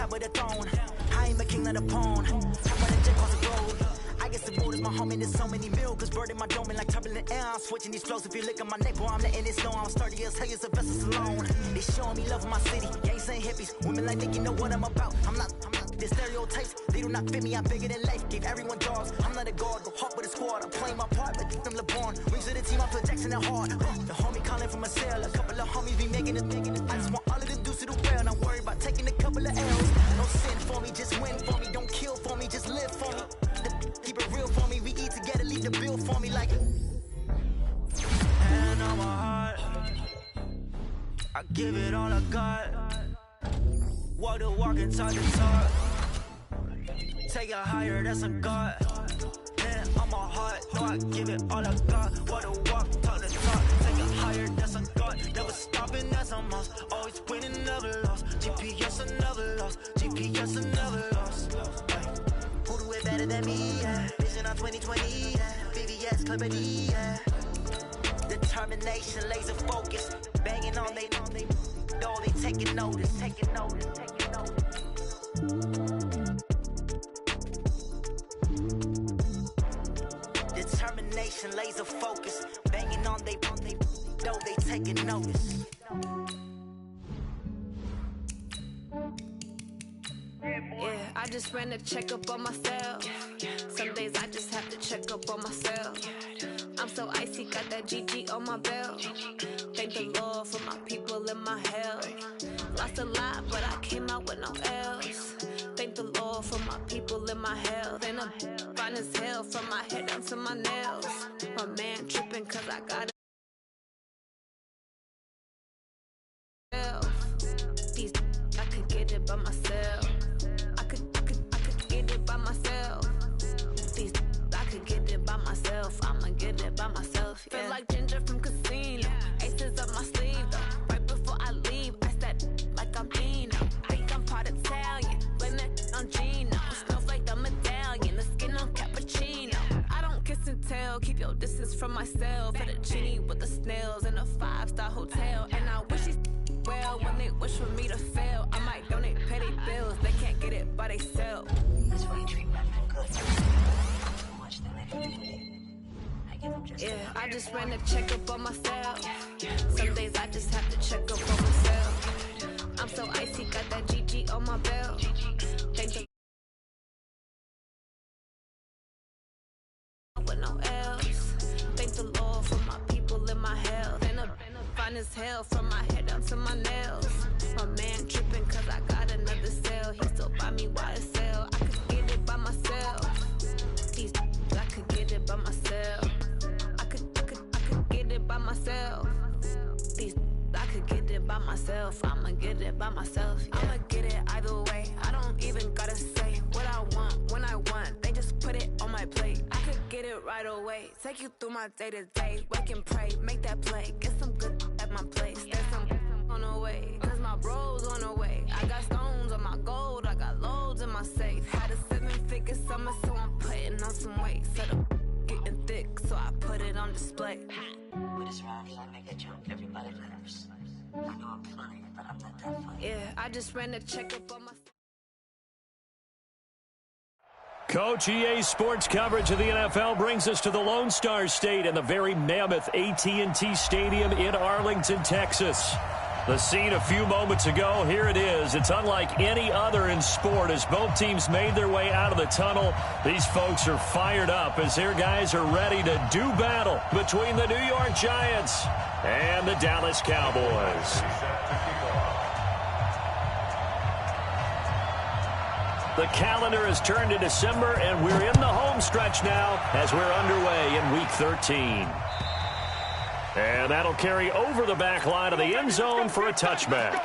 top of the throne. I ain't the king of the pawn. I'm running jet across the road. I guess the road is my home and there's so many milk. Bird in my dome and like turbulent air. I'm switching these flows. If you look at my neck, boy, I'm letting it slow. I'm sturdy as hell, as a vessel alone. They showing me love in my city. Gangs ain't hippies. Women like Nick, you know what I'm about. I'm not the stereotypes. They do not fit me. I'm bigger than life. Gave everyone dogs. I'm not a guard. Go hard with a squad. I'm playing my part, but I'm LeBron. Wings of the team, I put Jackson and hard. The homie calling from a cell. A couple of homies be making it. I just want all of them dudes to do well. Not worry about taking a couple of L's. No sin for me, just win for me. Don't kill for me, just live for me. Keep it real for me. We eat together, leave the bill for me like. And on my heart, I give it all I got. Walk the walk and talk the talk. Take it higher, that's a God. And on my heart, no, I give it all I got. Walk the walk, talk the talk. Take it higher, that's a God. Never stopping, that's a must. Always winning, never lost. GPS, I never lost. GPS, I never lost. Who do it better than me? Yeah. Vision on 2020. Yeah. VVS, Clarity. Yeah. Determination, laser focus. Banging on they know they taking notice. Taking notice. Taking notice. Determination, laser focus. Banging on they know they taking notice. Yeah, I just ran a checkup on myself. Some days I just have to check up on myself. I'm so icy, got that GG on my belt. Thank the Lord for my people and my health. Lost a lot, but I came out with no else. Thank the Lord for my people and my health. And I'm fine as hell from my head down to my nails. My man tripping cause I got it. These I could get it by myself. I could get it by myself. These I could get it by myself. I'ma get it by myself. Yeah. Feel like Ginger from Casino. Aces up my sleeve though. Right before I leave, I said like I'm Dino. Think I'm part Italian. Blame that on Gino. Smells like the medallion. The skin on cappuccino. I don't kiss and tell. Keep your distance from myself. For the genie with the snails in a 5-star hotel. And I wish he's well when they wish for me to fail. I might donate petty bills. They can't get it by themselves. That's why you treat women good. So much that they can do. Yeah, I just ran a checkup on myself. Some days I just have to check up on myself. I'm so icy, got that GG on my belt. Thank the with no else. Thank the Lord for my people and my health. And I'm fine as hell from my head down to my nails. My man tripping cause I got another sale. He still buy me YSL. I could get it by myself. These I could get it by myself. I could get it by myself. These I could get it by myself. I'ma get it by myself. Yeah. I'ma get it either way. I don't even gotta say what I want when I want. They just put it on my plate. I could get it right away. Take you through my day to day. Wake and pray, make that play. Get some good at my place. There's some on the way. Cause my bros on the way. I got stones on my gold. I got loads in my safe. Had a 7-figure summer, so I'm putting on some weight. Set up getting thick, so I put it on display. With this round, I make a jump. Everybody laughs. I know I'm funny, but I'm not that funny. Yeah, I just ran a checkup on my. Coach, EA Sports coverage of the NFL brings us to the Lone Star State and the very mammoth AT&T Stadium in Arlington, Texas. The scene a few moments ago, here it is. It's unlike any other in sport as both teams made their way out of the tunnel. These folks are fired up as their guys are ready to do battle between the New York Giants and the Dallas Cowboys. The calendar has turned to December, and we're in the home stretch now as we're underway in Week 13. And that'll carry over the back line of the end zone for a touchback.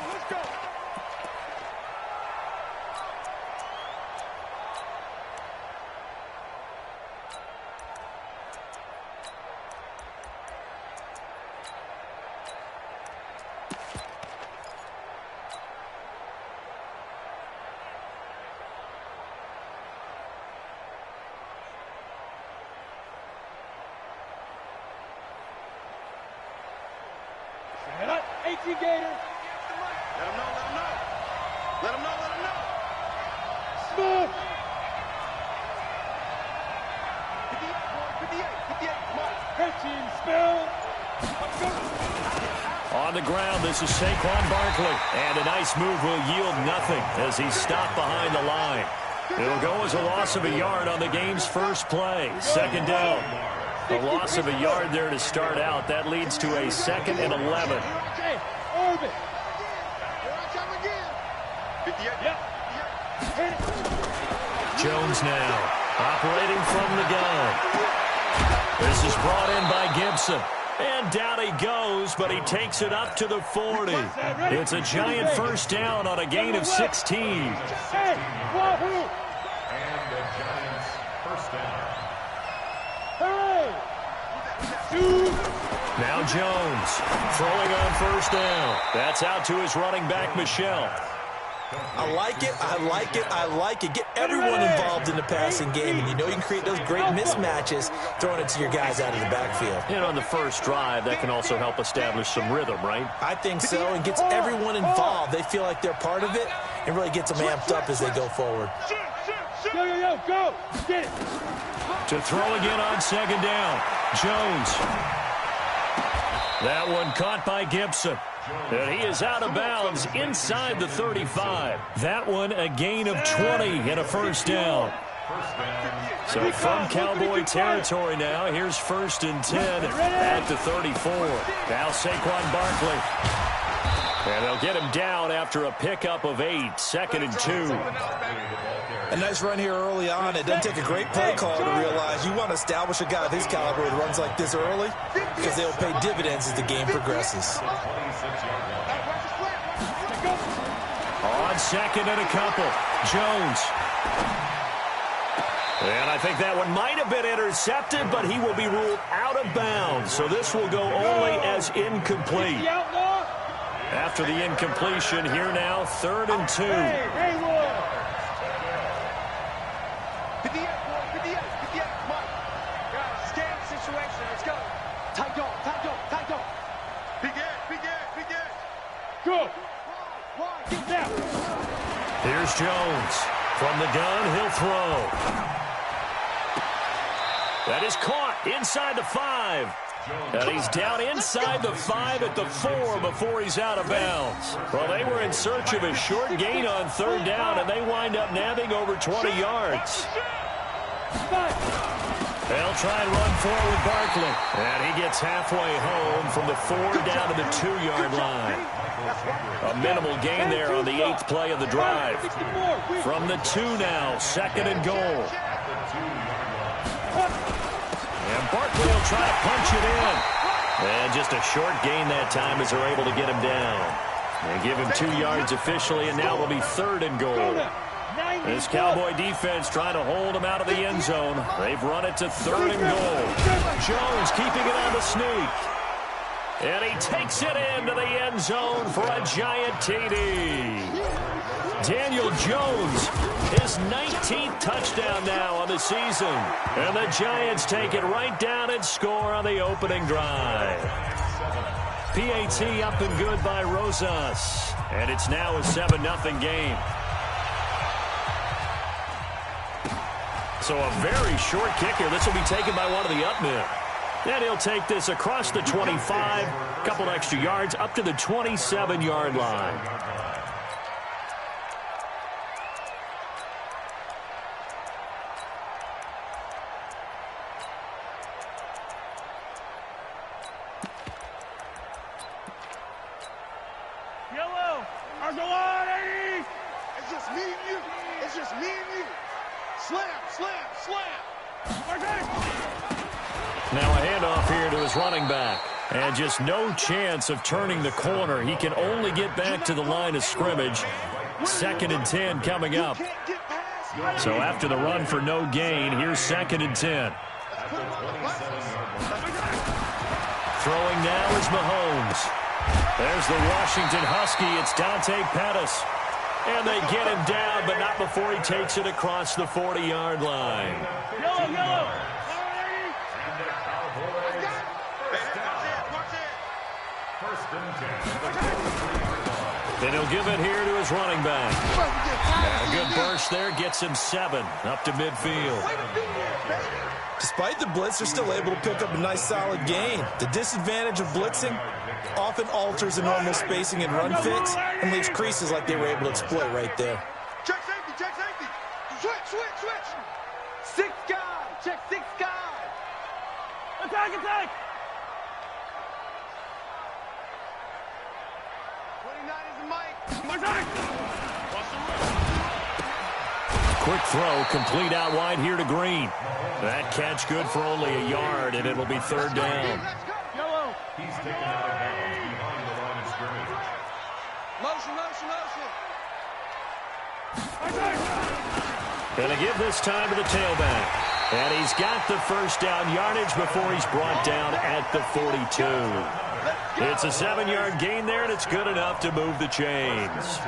Gators. Let him know. Let him know. Let him know. the ground. This is Saquon Barkley. And a nice move will yield nothing as he's stopped behind the line. It'll go as a loss of a yard on the game's first play. Second down. A loss of a yard there to start out. That leads to a 2nd and 11. Jones now operating from the gun. This is brought in by Gibson. And down he goes, but he takes it up to the 40. It's a giant first down on a gain of 16. And the Giants first down. Now Jones throwing on first down. That's out to his running back, Michel. I like it, I like it, I like it. Get everyone involved in the passing game, and you know you can create those great mismatches throwing it to your guys out of the backfield. And on the first drive, that can also help establish some rhythm, right? I think so, and gets everyone involved. They feel like they're part of it, and really gets them amped up as they go forward. Go! Get it! To throw again on second down. Jones. That one caught by Gibson. And he is out of bounds inside the 35. That one a gain of 20 and a first down. So from Cowboy territory now, here's 1st and 10 at the 34. Now Saquon Barkley. And they'll get him down after a pickup of 8, 2nd and 2. A nice run here early on. It doesn't take a great play call to realize you want to establish a guy of his caliber with runs like this early because they'll pay dividends as the game progresses. On 2nd and a couple, Jones. And I think that one might have been intercepted, but he will be ruled out of bounds. So this will go only as incomplete. After the incompletion, here now, 3rd and 2. Here's Jones. From the gun, he'll throw. That is caught inside the 5. And he's down inside the 5 at the 4 before he's out of bounds. Well, they were in search of a short gain on 3rd down, and they wind up nabbing over 20 yards. They'll try and run forward Barkley. And he gets halfway home from the 4 down to the 2-yard line. A minimal gain there on the 8th play of the drive. From the 2 now, 2nd and goal. And Barkley will try to punch it in. And just a short gain that time as they're able to get him down. They give him 2 yards officially, and now it'll be 3rd and goal. This Cowboy defense trying to hold him out of the end zone. They've run it to 3rd and goal. Jones keeping it on the sneak. And he takes it into the end zone for a giant TD. Daniel Jones, his 19th touchdown now on the season. And the Giants take it right down and score on the opening drive. PAT up and good by Rosas. And it's now a 7-0 game. So a very short kick here. This will be taken by one of the up men. And he'll take this across the 25, a couple extra yards, up to the 27-yard line. Yellow, Argolani! It's just me and you. It's just me and you. Slam, slam, slam. Now a handoff here to his running back. And just no chance of turning the corner. He can only get back to the line of scrimmage. 2nd and 10 coming up. So after the run for no gain, here's 2nd and 10. Throwing now is Mahomes. There's the Washington Husky. It's Dante Pettis. And they get him down, but not before he takes it across the 40-yard line. Yellow. Then he'll give it here to his running back. And a good burst there gets him 7 up to midfield. Despite the blitz, they're still able to pick up a nice solid gain. The disadvantage of blitzing often alters the normal spacing and run fits and leaves creases like they were able to exploit right there. Check safety, check safety. Switch. 6 guys, check 6 guys. Attack. 29 is the mic. Attack. Quick throw, complete out wide here to Green. That catch good for only a yard, and it'll be 3rd down. He's taken out of bounds behind the line of scrimmage. Motion. Gonna give this time to the tailback. And he's got the 1st down yardage before he's brought down at the 42. It's a 7-yard gain there, and it's good enough to move the chains.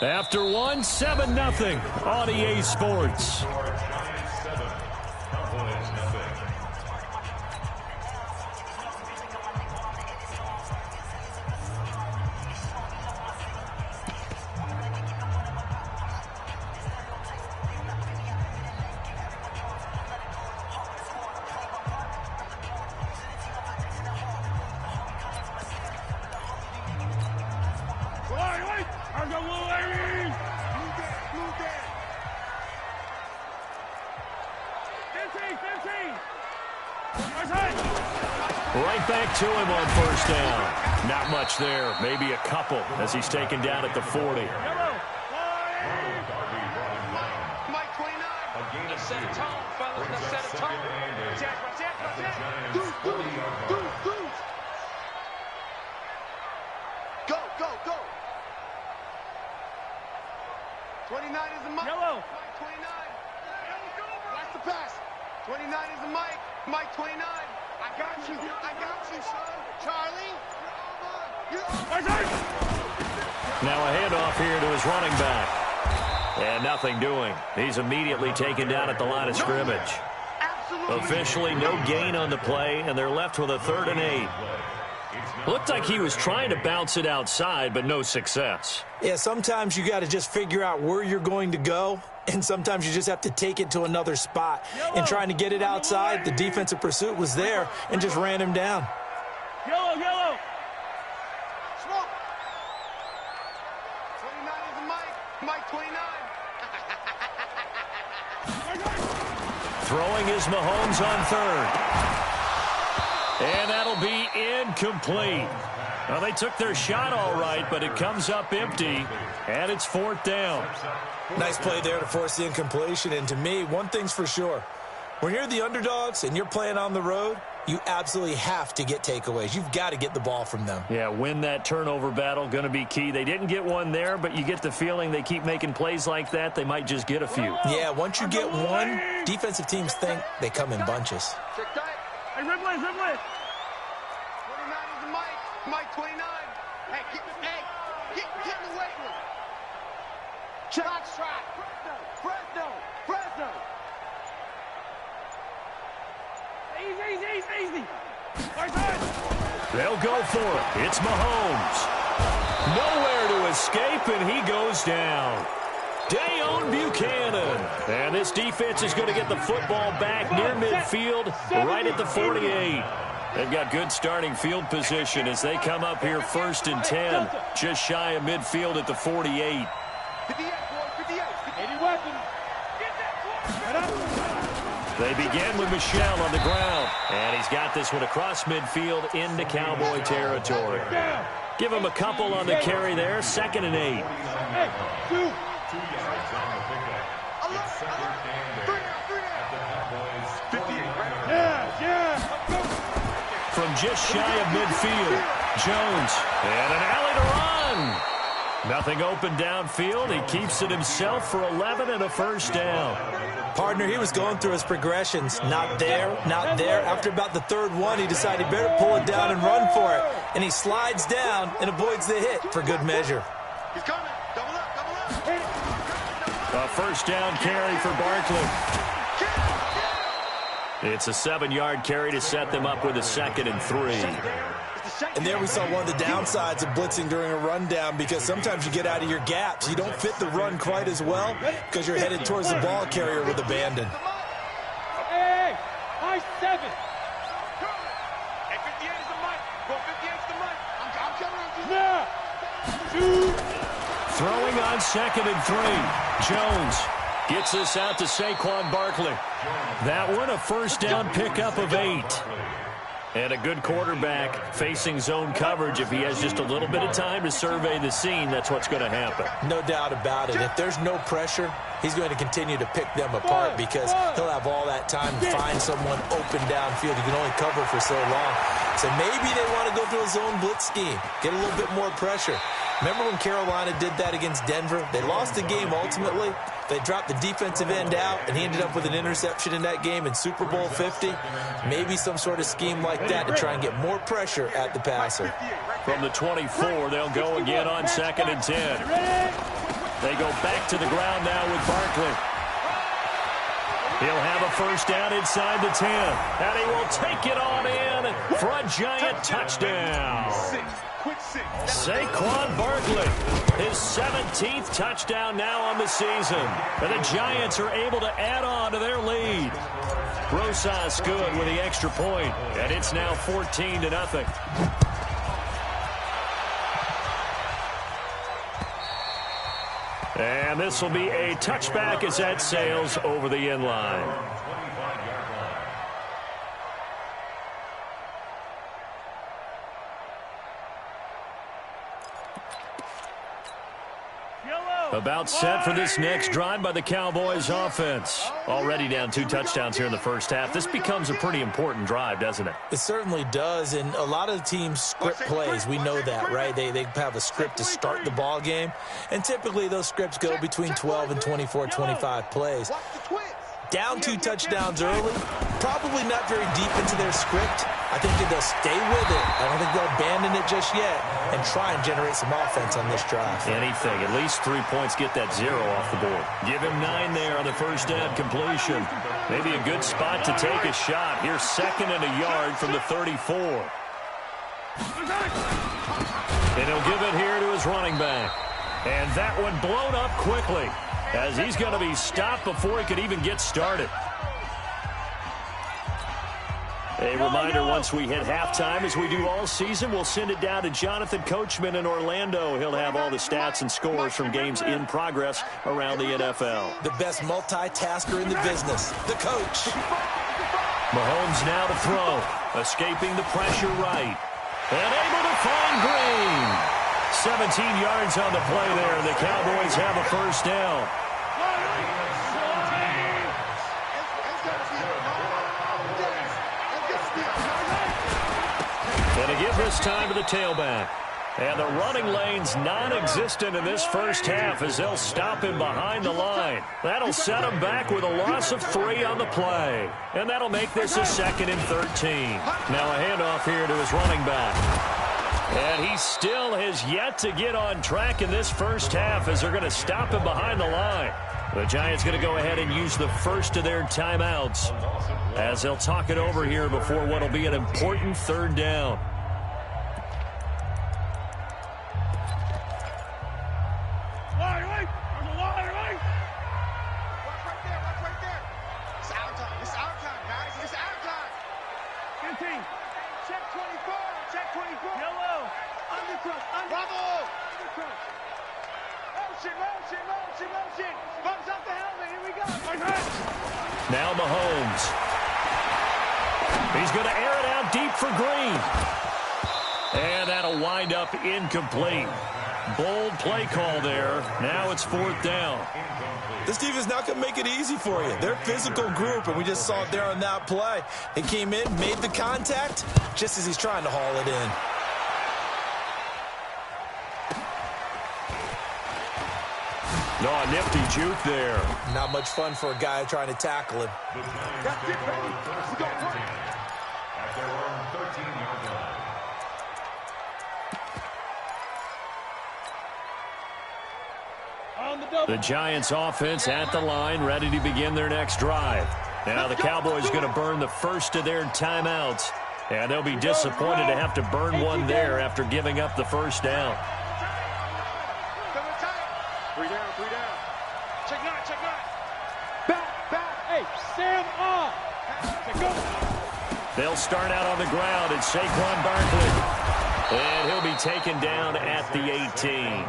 After 1, 7-0 on EA Sports. Right back to him on 1st down. Not much there, maybe a couple as he's taken down at the 40. Mike 29. Let's set a tone, fellas. Let's set a tone. Deuce. Go. 29 is the mic. Yellow. Mike 29. Watch the pass. 29 is the mic. Mike 29. I got you, son. Charlie, you're over. Now a handoff here to his running back. And nothing doing. He's immediately taken down at the line of scrimmage. Officially no gain on the play, and they're left with a 3rd and 8. Looked like he was trying to bounce it outside, but no success. Yeah, sometimes you got to just figure out where you're going to go, and sometimes you just have to take it to another spot. And trying to get it outside, the defensive pursuit was there and just ran him down. Yellow. Smoke. 29 is the mic. Mike 29. Throwing is Mahomes on 3rd. And that'll be incomplete. Well, they took their shot all right, but it comes up empty, and it's 4th down. Nice play there to force the incompletion, and to me, one thing's for sure. When you're the underdogs and you're playing on the road, you absolutely have to get takeaways. You've got to get the ball from them. Yeah, win that turnover battle, going to be key. They didn't get one there, but you get the feeling they keep making plays like that, they might just get a few. Yeah, once you get one, defensive teams think they come in bunches. Hey, Ridley. 29 is the mic. Mike 29. Hey, get in the weight room. Box track. Fresno. Easy. They'll go for it. It's Mahomes. Nowhere to escape, and he goes down. Dayon Buchanan. And this defense is going to get the football back near midfield, right at the 48. They've got good starting field position as they come up here 1st and 10, just shy of midfield at the 48. 58, 80 weapons. They begin with Michel on the ground, and he's got this one across midfield into Cowboy territory. Give him a couple on the carry there, 2nd and 8. Hey, 2 yards on the pickup. It's 2nd and 8 at the Cowboys' 50. Yeah. From just shy of midfield, Jones, and an alley to run. Nothing open downfield. He keeps it himself for 11 and a 1st down. Partner, he was going through his progressions. Not there. After about the 3rd one, he decided he better pull it down and run for it. And he slides down and avoids the hit for good measure. He's coming. Double up. A first down carry for Barkley. It's a 7-yard carry to set them up with a 2nd and 3. And there we saw one of the downsides of blitzing during a rundown, because sometimes you get out of your gaps. You don't fit the run quite as well because you're headed towards the ball carrier with abandon. Hey, high 7. Hey, 58 is the mic. Go 58 is the mic. I'm coming on. Throwing on 2nd and 3. Jones gets this out to Saquon Barkley. That one a first down pickup of 8. And a good quarterback facing zone coverage. If he has just a little bit of time to survey the scene, that's what's going to happen. No doubt about it. If there's no pressure, he's going to continue to pick them apart because he'll have all that time to find someone open downfield. He can only cover for so long. So maybe they want to go to a zone blitz scheme, get a little bit more pressure. Remember when Carolina did that against Denver? They lost the game ultimately. They dropped the defensive end out, and he ended up with an interception in that game in Super Bowl 50. Maybe some sort of scheme like that to try and get more pressure at the passer. From the 24, they'll go again on 2nd and 10. They go back to the ground now with Barkley. He'll have a first down inside the 10. And he will take it on in for a giant touchdown. Saquon Barkley, his 17th touchdown now on the season. And the Giants are able to add on to their lead. Rosas good with the extra point, and it's now 14-0. And this will be a touchback as that sails over the end line. About set for this next drive by the Cowboys offense. Already down 2 touchdowns here in the first half. This becomes a pretty important drive, doesn't it? It certainly does, and a lot of teams script plays. We know that, right? They have a script to start the ball game, and typically those scripts go between 12 and 24, 25 plays. Down 2 touchdowns early, probably not very deep into their script. I think that they'll stay with it. I don't think they'll abandon it just yet and try and generate some offense on this drive. Anything. At least 3 points, get that 0 off the board. Give him 9 there on the first down completion. Maybe a good spot to take a shot. Here's 2nd and a yard from the 34. And he'll give it here to his running back. And that one blown up quickly, as he's going to be stopped before he could even get started. A reminder, once we hit halftime, as we do all season, we'll send it down to Jonathan Coachman in Orlando. He'll have all the stats and scores from games in progress around the NFL. The best multitasker in the business, the coach. Mahomes now to throw, escaping the pressure right, and able to find Green. 17 yards on the play there. The Cowboys have a first down. And to give this time to the tailback. And the running lane's non-existent in this first half as they'll stop him behind the line. That'll set him back with a loss of 3 on the play. And that'll make this a 2nd and 13. Now a handoff here to his running back. And he still has yet to get on track in this first half as they're going to stop him behind the line. The Giants going to go ahead and use the first of their timeouts as they'll talk it over here before what will be an important 3rd down. Now Mahomes. He's going to air it out deep for Green. And that'll wind up incomplete. Bold play call there. Now it's 4th down. This defense not going to make it easy for you. They're a physical group, and we just saw it there on that play. He came in, made the contact, just as he's trying to haul it in. No, a nifty juke there. Not much fun for a guy trying to tackle him. That's it, baby. Let's go. At their own 13-yard line. On the The Giants offense at the line, ready to begin their next drive. Now the Cowboys going to burn the first of their timeouts, and they'll be disappointed to have to burn one there after giving up the first down. 3 down, 3 down. Check nine, check nine. Back, hey, Sam off. They'll start out on the ground. It's Saquon Barkley. And he'll be taken down at the 18.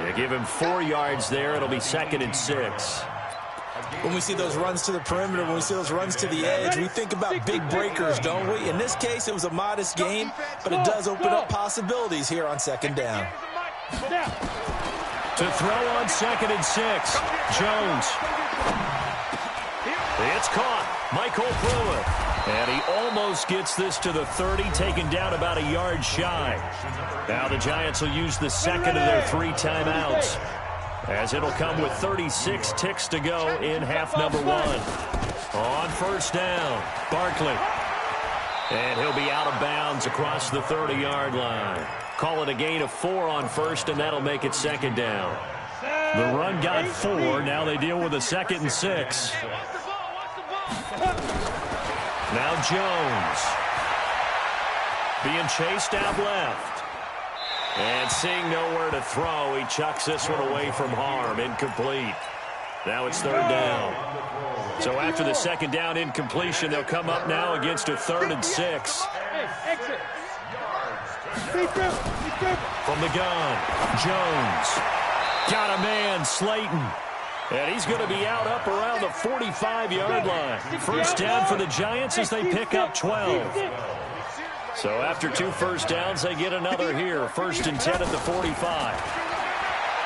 They give him 4 yards there. It'll be 2nd and 6. When we see those runs to the perimeter, when we see those runs to the edge, we think about big breakers, don't we? In this case, it was a modest gain, but it does open up possibilities here on 2nd down. To throw on 2nd and 6, Jones. It's caught. Michael Pruitt. And he almost gets this to the 30, taken down about a yard shy. Now the Giants will use the second of their 3 timeouts, as it'll come with 36 ticks to go in half number 1. On first down, Barkley. And he'll be out of bounds across the 30-yard line. Call it a gain of 4 on first, and that'll make it 2nd down. The run got 4. Now they deal with a 2nd and 6. Now Jones being chased out left. And seeing nowhere to throw, he chucks this one away from harm. Incomplete. Now it's 3rd down. So after the 2nd down incompletion, they'll come up now against a 3rd and 6. From the gun, Jones. Got a man, Slayton. And he's going to be out up around the 45-yard line. First down for the Giants as they pick up 12. So after 2 first downs, they get another here. 1st and 10 at the 45.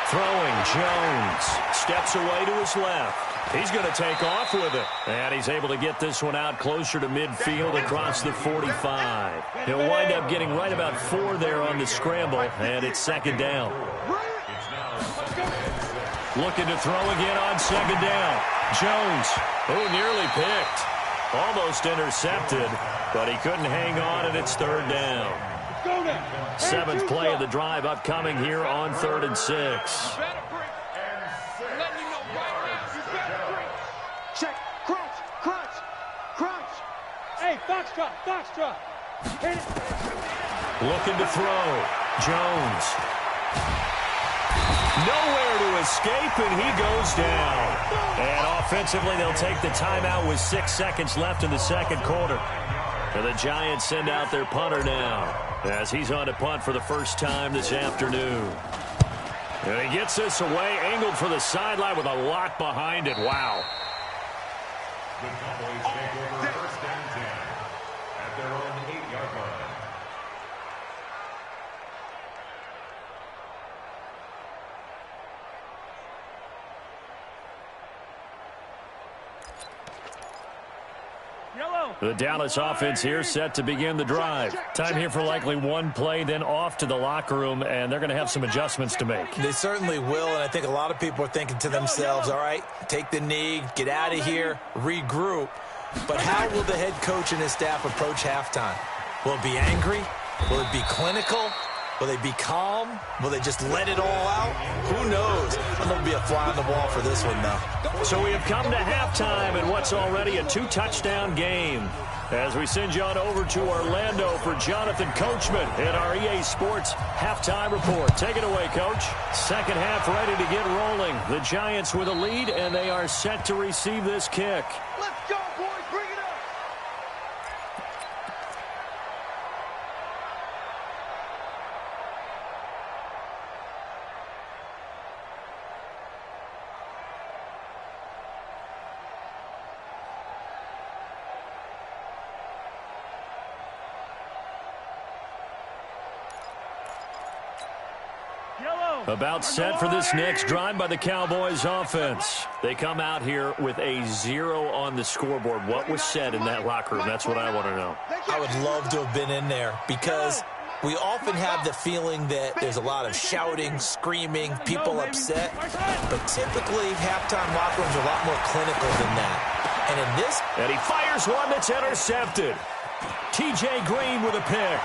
Throwing, Jones. Steps away to his left. He's going to take off with it. And he's able to get this one out closer to midfield across the 45. He'll wind up getting right about 4 there on the scramble, and it's 2nd down. Looking to throw again on 2nd down. Jones, nearly picked. Almost intercepted, but he couldn't hang on, and it's 3rd down. 7th play of the drive upcoming here on 3rd and 6. Check, crunch. Hey, foxtrot. Hit it. Looking to throw. Jones. Nowhere to escape, and he goes down. And offensively, they'll take the timeout with 6 seconds left in the 2nd quarter. And the Giants send out their punter now, as he's on to punt for the first time this afternoon. And he gets this away, angled for the sideline with a lot behind it. Wow. The Cowboys take over 1st and 10 at their own 8-yard line. The Dallas offense here set to begin the drive. Time here for likely 1 play, then off to the locker room, and they're going to have some adjustments to make. They certainly will, and I think a lot of people are thinking to themselves, all right, take the knee, get out of here, regroup. But how will the head coach and his staff approach halftime? Will it be angry? Will it be clinical? Will they be calm? Will they just let it all out? Who knows? I'm going to be a fly on the wall for this one, though. So we have come to halftime in what's already a 2-touchdown game. As we send you on over to Orlando for Jonathan Coachman in our EA Sports Halftime Report. Take it away, Coach. 2nd half ready to get rolling. The Giants with a lead, and they are set to receive this kick. Let's go, boys. Bring it up. About set for this next drive by the Cowboys offense. They come out here with a 0 on the scoreboard. What was said in that locker room? That's what I want to know. I would love to have been in there, because we often have the feeling that there's a lot of shouting, screaming, people upset. But typically, halftime locker rooms are a lot more clinical than that. And in this... And he fires one that's intercepted. T.J. Green with a pick.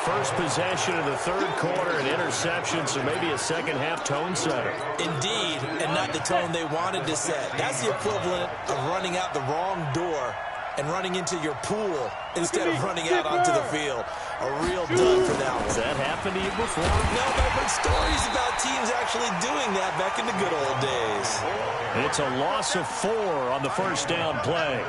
First possession of the third quarter, an interception, so maybe a second-half tone setter. Indeed, and not the tone they wanted to set. That's the equivalent of running out the wrong door and running into your pool instead of running out onto the field. A real dud for that one. Has that happened to you before? No, but I've heard stories about teams actually doing that back in the good old days. It's a loss of 4 on the first down play.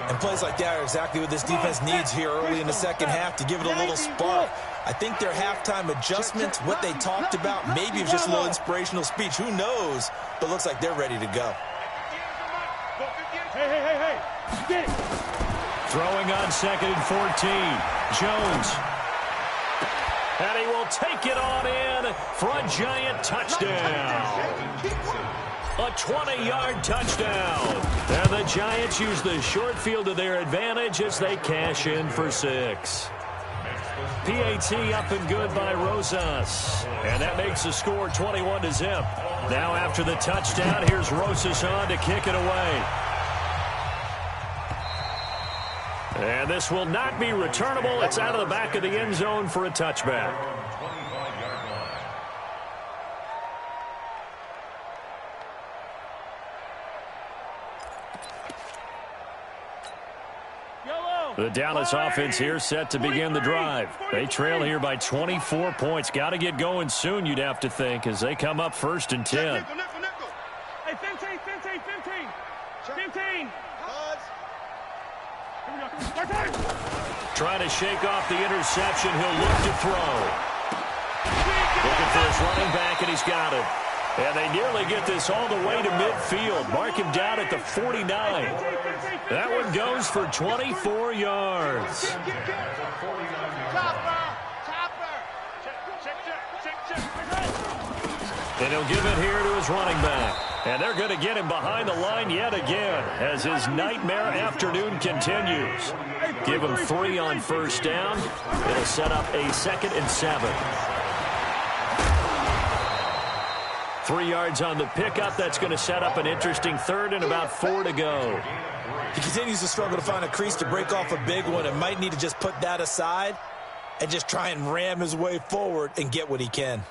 And plays like that are exactly what this defense needs here early in the second half to give it a little spark. I think their halftime adjustments, what they talked about, maybe it was just a little inspirational speech. Who knows? But looks like they're ready to go. Hey. Get it. Throwing on 2nd and 14. Jones. And he will take it on in for a giant touchdown. A 20-yard touchdown. And the Giants use the short field to their advantage as they cash in for 6. PAT up and good by Rosas. And that makes the score 21-0. Now after the touchdown, here's Rosas on to kick it away. And this will not be returnable. It's out of the back of the end zone for a touchback. The Dallas offense here set to begin the drive. They trail here by 24 points. Got to get going soon, you'd have to think, as they come up 1st and 10. Hey, 15. Trying to shake off the interception. He'll look to throw. Looking for his running back, and he's got it. And they nearly get this all the way to midfield. Mark him down at the 49. That one goes for 24 yards. And he'll give it here to his running back. And they're going to get him behind the line yet again as his nightmare afternoon continues. Give him 3 on first down. It'll set up a 2nd and 7. 3 yards on the pickup. That's going to set up an interesting 3rd and about 4 to go. He continues to struggle to find a crease to break off a big one and might need to just put that aside and just try and ram his way forward and get what he can.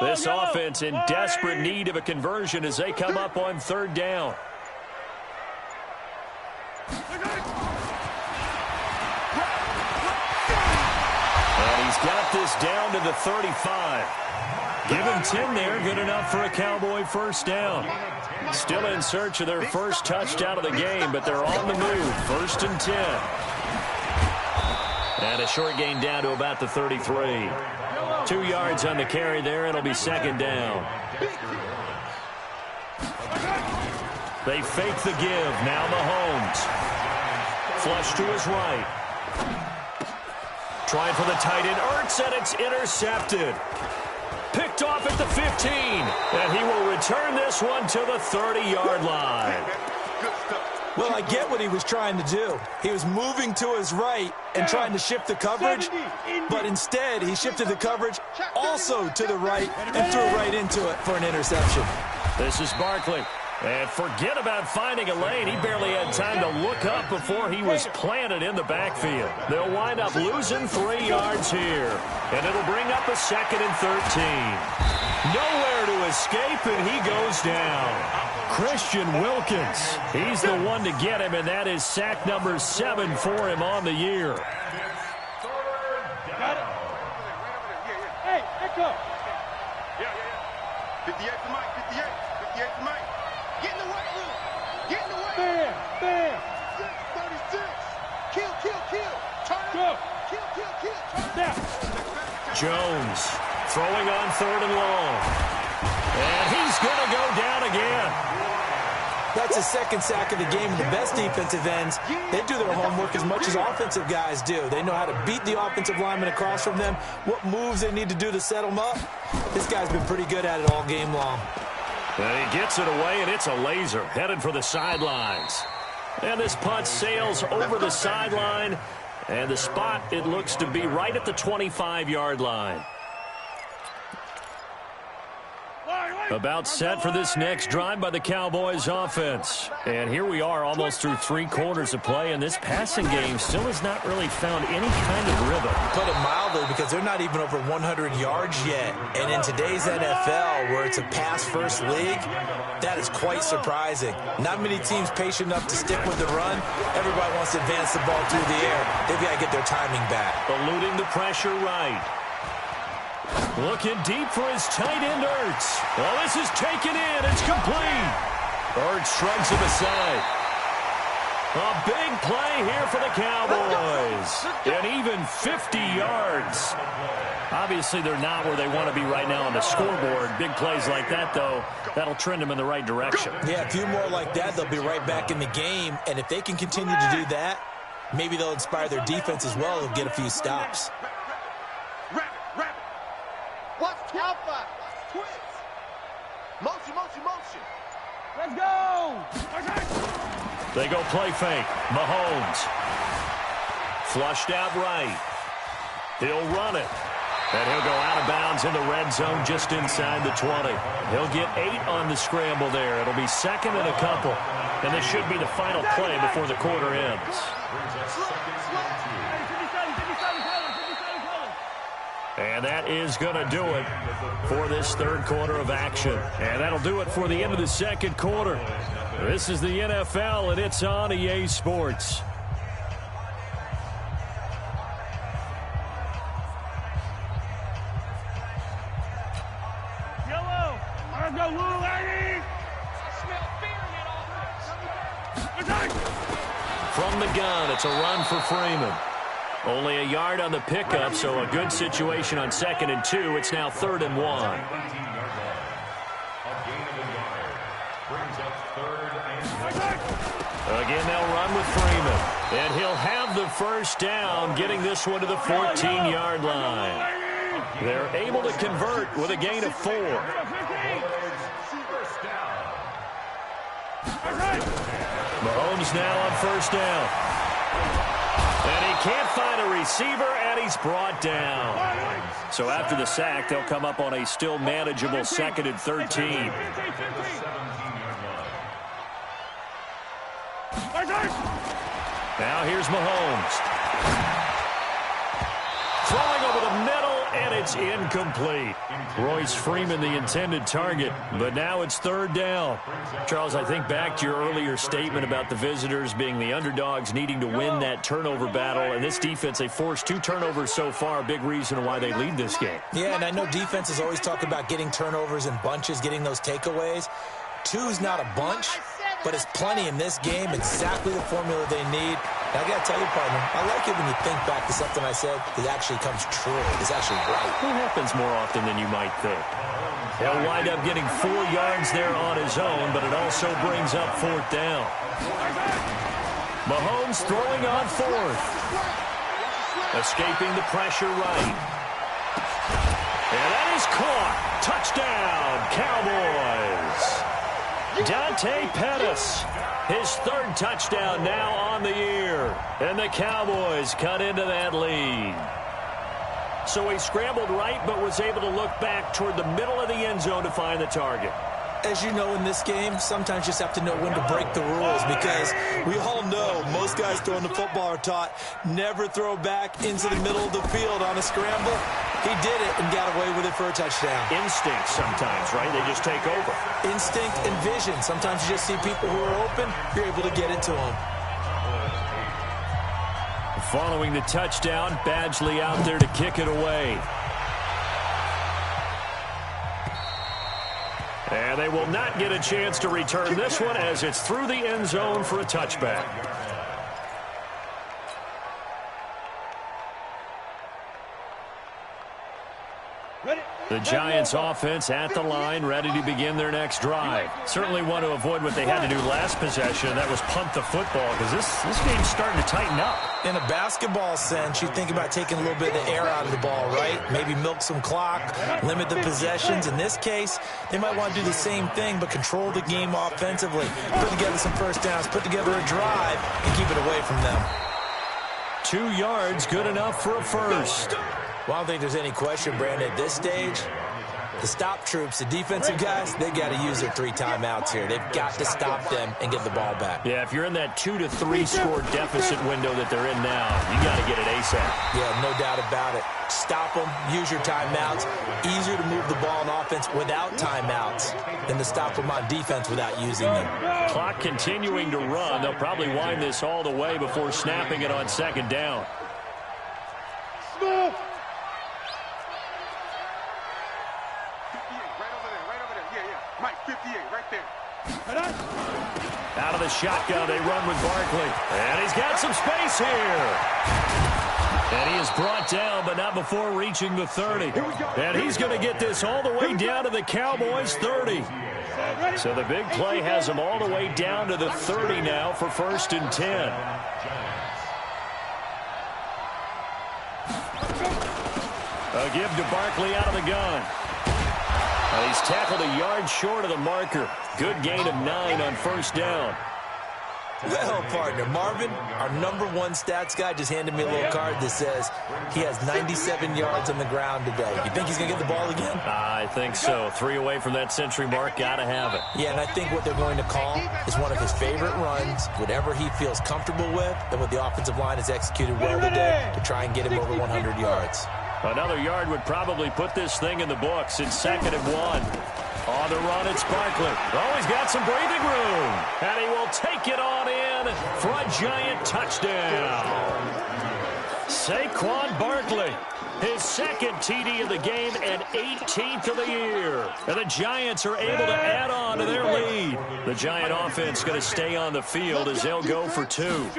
This offense in desperate need of a conversion as they come up on 3rd down. And he's got this down to the 35. Give him 10 there, good enough for a Cowboy first down. Still in search of their first touchdown of the game, but they're on the move. 1st and 10. And a short gain down to about the 33. 2 yards on the carry there. It'll be 2nd down. They fake the give. Now Mahomes. Flush to his right. Trying for the tight end. Ertz, and it's intercepted. Picked off at the 15. And he will return this one to the 30-yard line. Well, I get what he was trying to do. He was moving to his right and trying to shift the coverage, but instead he shifted the coverage also to the right and threw right into it for an interception. This is Barkley. And forget about finding a lane. He barely had time to look up before he was planted in the backfield. They'll wind up losing 3 yards here. And it'll bring up a 2nd and 13. Nowhere to escape, and he goes down. Christian Wilkins. He's the one to get him, and that is sack number 7 for him on the year. Hey, echo. Yeah. 58 for Mike, 58 for Mike. Get in the weight room. Get in the weight room. Bam. 36. Kill. Turn it. Kill. Turn it. Jones throwing on 3rd and long. And he's going to go down again. That's his 2nd sack of the game. The best defensive ends, they do their homework as much as offensive guys do. They know how to beat the offensive lineman across from them, what moves they need to do to set them up. This guy's been pretty good at it all game long. And he gets it away, and it's a laser headed for the sidelines. And this punt sails over the sideline, and the spot, it looks to be right at the 25-yard line. About set for this next drive by the Cowboys offense. And here we are almost through 3 quarters of play, and this passing game still has not really found any kind of rhythm. Put it mildly, because they're not even over 100 yards yet. And in today's NFL, where it's a pass-first league, that is quite surprising. Not many teams patient enough to stick with the run. Everybody wants to advance the ball through the air. They've got to get their timing back. Eluding the pressure right. Looking deep for his tight end, Ertz. Well, this is taken in. It's complete. Ertz shrugs him aside. A big play here for the Cowboys. And even 50 yards. Obviously, they're not where they want to be right now on the scoreboard. Big plays like that, though, that'll trend them in the right direction. Yeah, a few more like that, they'll be right back in the game. And if they can continue to do that, maybe they'll inspire their defense as well and get a few stops. Watch Alpha. Twist. Motion, motion, motion. Let's go. They go play fake. Mahomes. Flushed out right. He'll run it. And he'll go out of bounds in the red zone just inside the 20. He'll get 8 on the scramble there. It'll be second and a couple. And this should be the final play before the quarter ends. And that is going to do it for this third quarter of action. And that'll do it for the end of the second quarter. This is the NFL, and it's on EA Sports. Yellow. Let's go, Lou, lady. From the gun, it's a run for Freeman. Only a yard on the pickup, so a good situation on 2nd and 2. It's now 3rd and 1. Again, they'll run with Freeman. And he'll have the first down, getting this one to the 14-yard line. They're able to convert with a gain of 4. Mahomes now on first down. And he can't find a receiver, and he's brought down. So after the sack, they'll come up on a still manageable 2nd and 13. Now here's Mahomes. Throwing over the middle, and it's incomplete. Royce Freeman, the intended target, but now it's 3rd down. Charles, I think back to your earlier statement about the visitors being the underdogs needing to win that turnover battle, and this defense, they forced 2 turnovers so far, a big reason why they lead this game. Yeah, and I know defenses always talk about getting turnovers in bunches, getting those takeaways. 2's not a bunch, but it's plenty in this game, exactly the formula they need. And I got to tell you, partner, I like it when you think back to something I said that actually comes true. It's actually right. It happens more often than you might think. He'll wind up getting 4 yards there on his own, but it also brings up 4th down. Mahomes throwing on 4th. Escaping the pressure right. And that is caught. Touchdown, Cowboys. Dante Pettis, his 3rd touchdown now on the year. And the Cowboys cut into that lead. So he scrambled right, but was able to look back toward the middle of the end zone to find the target. As you know, in this game, sometimes you just have to know when to break the rules, because we all know most guys throwing the football are taught never throw back into the middle of the field on a scramble. He did it and got away with it for a touchdown. Instinct sometimes, right? They just take over. Instinct and vision. Sometimes you just see people who are open, you're able to get it to them. Following the touchdown, Badgley out there to kick it away. And they will not get a chance to return this one as it's through the end zone for a touchback. The Giants offense at the line, ready to begin their next drive. Certainly want to avoid what they had to do last possession, and that was punt the football, because this game's starting to tighten up. In a basketball sense, you think about taking a little bit of the air out of the ball, right? Maybe milk some clock, limit the possessions. In this case, they might want to do the same thing, but control the game offensively. Put together some first downs, put together a drive, and keep it away from them. 2 yards, good enough for a first. Well, I don't think there's any question, Brandon, at this stage, the stop troops, the defensive guys, they got to use their 3 timeouts here. They've got to stop them and get the ball back. Yeah, if you're in that 2 to 3 score deficit window that they're in now, you got to get it ASAP. Yeah, no doubt about it. Stop them, use your timeouts. Easier to move the ball on offense without timeouts than to stop them on defense without using them. Clock continuing to run. They'll probably wind this all the way before snapping it on second down. Out of the shotgun, they run with Barkley. And he's got some space here. And he is brought down, but not before reaching the 30. And he's going to get this all the way down to the Cowboys' 30. So the big play has him all the way down to the 30 now for 1st and 10. A give to Barkley out of the gun. He's tackled a yard short of the marker. Good gain of 9 on 1st down. Well, partner, Marvin, our #1 stats guy, just handed me a little card that says he has 97 yards on the ground today. You think he's going to get the ball again? I think so. 3 away from that century mark. Got to have it. Yeah, and I think what they're going to call is one of his favorite runs, whatever he feels comfortable with, and what the offensive line has executed well today to try and get him over 100 yards. Another yard would probably put this thing in the books. It's 2nd and 1. On the run, it's Barkley. Oh, he's got some breathing room. And he will take it on in for a Giant touchdown. Saquon Barkley, his 2nd TD of the game and 18th of the year. And the Giants are able to add on to their lead. The Giant offense going to stay on the field as they'll go for 2.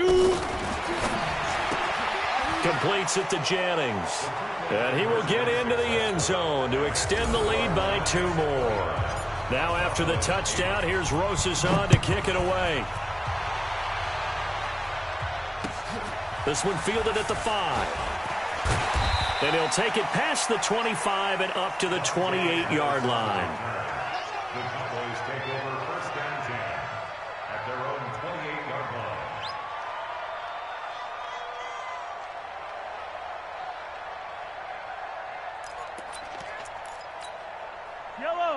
Completes it to Jennings. And he will get into the end zone to extend the lead by 2 more. Now after the touchdown, here's Rosas on to kick it away. This one fielded at the 5. And he'll take it past the 25 and up to the 28-yard line. The Cowboys take over 1st and 10 at their own 28-yard line.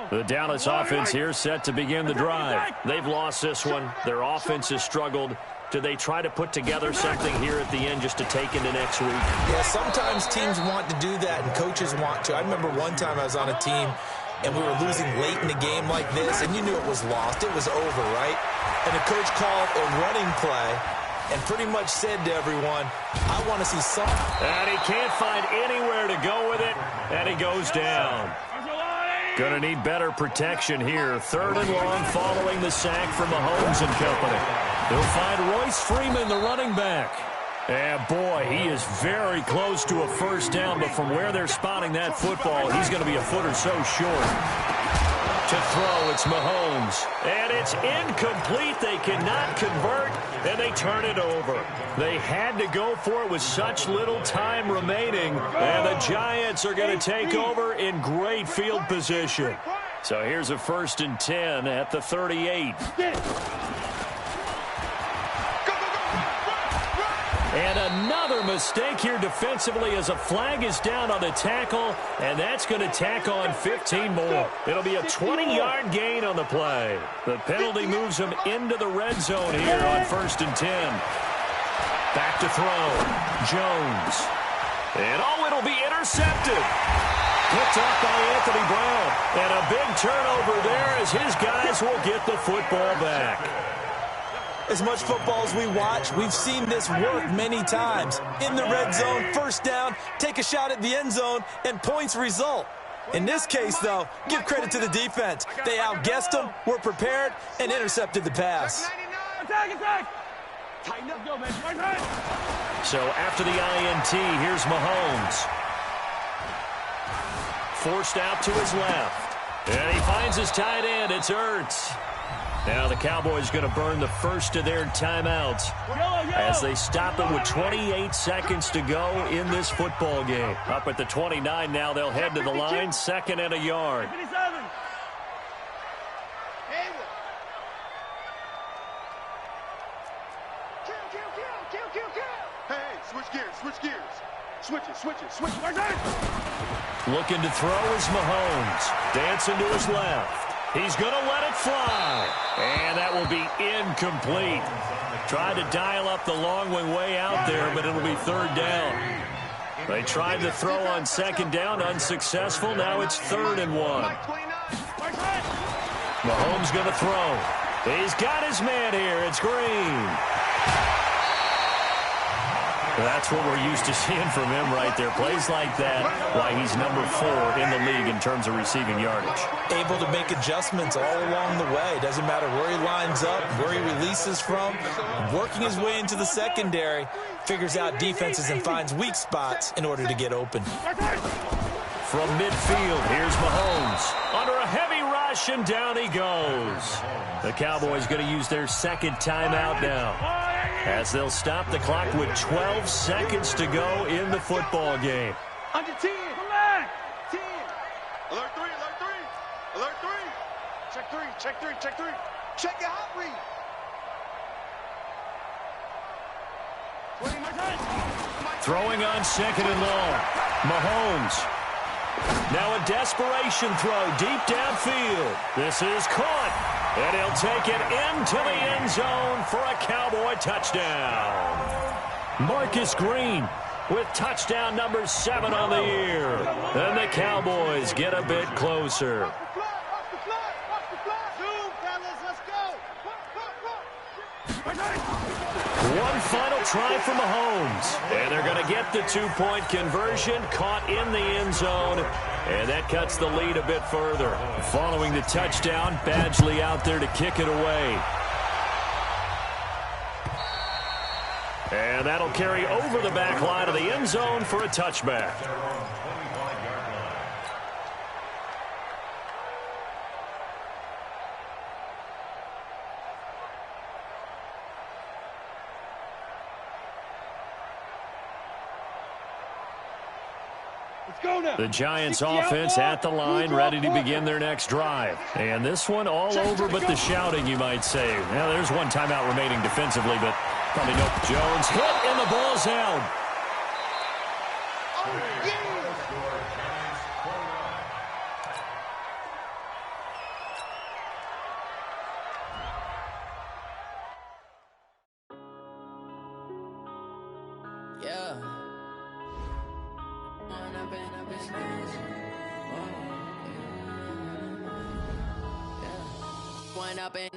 The Dallas offense here set to begin the drive. They've lost this one. Their offense has struggled. Do they try to put together something here at the end just to take into next week? Yeah, sometimes teams want to do that and coaches want to. I remember one time I was on a team and we were losing late in the game like this, and you knew it was lost. It was over, right? And the coach called a running play and pretty much said to everyone, I want to see something. And he can't find anywhere to go with it, and he goes down. Going to need better protection here. 3rd and long following the sack from Mahomes and company. They'll find Royce Freeman, the running back. And boy, he is very close to a 1st down, but from where they're spotting that football, he's going to be a foot or so short. To throw, it's Mahomes. And it's incomplete. They cannot convert, and they turn it over. They had to go for it with such little time remaining, and the Giants are going to take over in great field position. So here's a 1st and 10 at the 38. And another mistake here defensively as a flag is down on the tackle, and that's going to tack on 15 more. It'll be a 20-yard gain on the play. The penalty moves them into the red zone here on 1st and 10. Back to throw. Jones. And it'll be intercepted. Picked up by Anthony Brown. And a big turnover there as his guys will get the football back. As much football as we watch, we've seen this work many times. In the red zone, 1st down, take a shot at the end zone, and points result. In this case, though, give credit to the defense. They outguessed them, were prepared, and intercepted the pass. So after the INT, here's Mahomes. forced out to his left. And he finds his tight end. It's Ertz. Now the Cowboys going to burn the first of their timeouts as they stop it with 28 seconds to go in this football game. Up at the 29 now, they'll head to the line, 2nd and a yard. Switch it. Looking to throw is Mahomes. Dancing to his left. He's going to let it fly. And that will be incomplete. Tried to dial up the long way out there, but it'll be 3rd down. They tried to throw on 2nd down, unsuccessful. Now it's 3rd and 1. Mahomes going to throw. He's got his man here. It's Green. That's what we're used to seeing from him right there. Plays like that, why he's number 4 in the league in terms of receiving yardage. Able to make adjustments all along the way. Doesn't matter where he lines up, where he releases from. Working his way into the secondary, figures out defenses and finds weak spots in order to get open. From midfield, here's Mahomes. Under a heavy rush, and down he goes. The Cowboys going to use their 2nd timeout now, as they'll stop the clock with 12 seconds to go in the football game. Under 10. Come back. 10. Alert 3. Alert 3. Check 3. Check your hot read. 20. Throwing on 2nd and long. Mahomes. Now a desperation throw deep downfield. This is caught. And he'll take it into the end zone for a Cowboy touchdown. Marcus Green with touchdown number 7 on the year. And the Cowboys get a bit closer. One final try for Mahomes. And they're going to get the 2-point conversion, caught in the end zone. And that cuts the lead a bit further. Following the touchdown, Badgley out there to kick it away. And that'll carry over the back line of the end zone for a touchback. The Giants offense at the line, ready to begin their next drive. And this one all over but the shouting, you might say. Now, there's one timeout remaining defensively, but probably no. Jones hit, and the ball's out.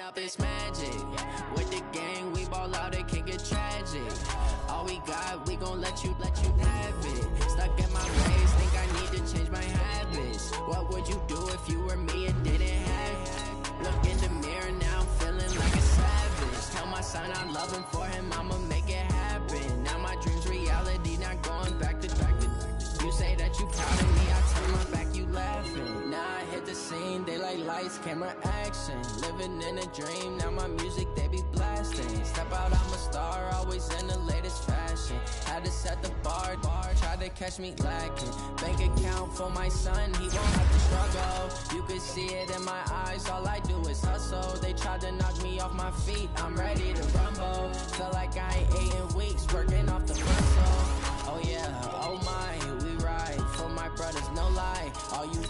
Up it's magic. With the gang, we ball out, it can get tragic. All we got, we gon' let you have it. Stuck in my ways, think I need to change my habits. What would you do if you were me and didn't have it? Look in the mirror, now I'm feeling like a savage. Tell my son I love him, for him I'ma make it happen. Now my dream's reality, not going back to. You say that you proud of me, I turn my back, you laughing. Now I hit the scene, they like lights, camera, action. Living in a dream, now my music, they be blasting. Step out, I'm a star, always in the latest fashion. Had to set the bar, try to catch me lacking. Bank account for my son, he won't have to struggle. You can see it in my eyes, all I do is hustle. They tried to knock me off my feet, I'm ready to rumble. Feel like I ain't ate in weeks, working off the muscle. Oh yeah, oh my, we ride for my brothers, no lie. All you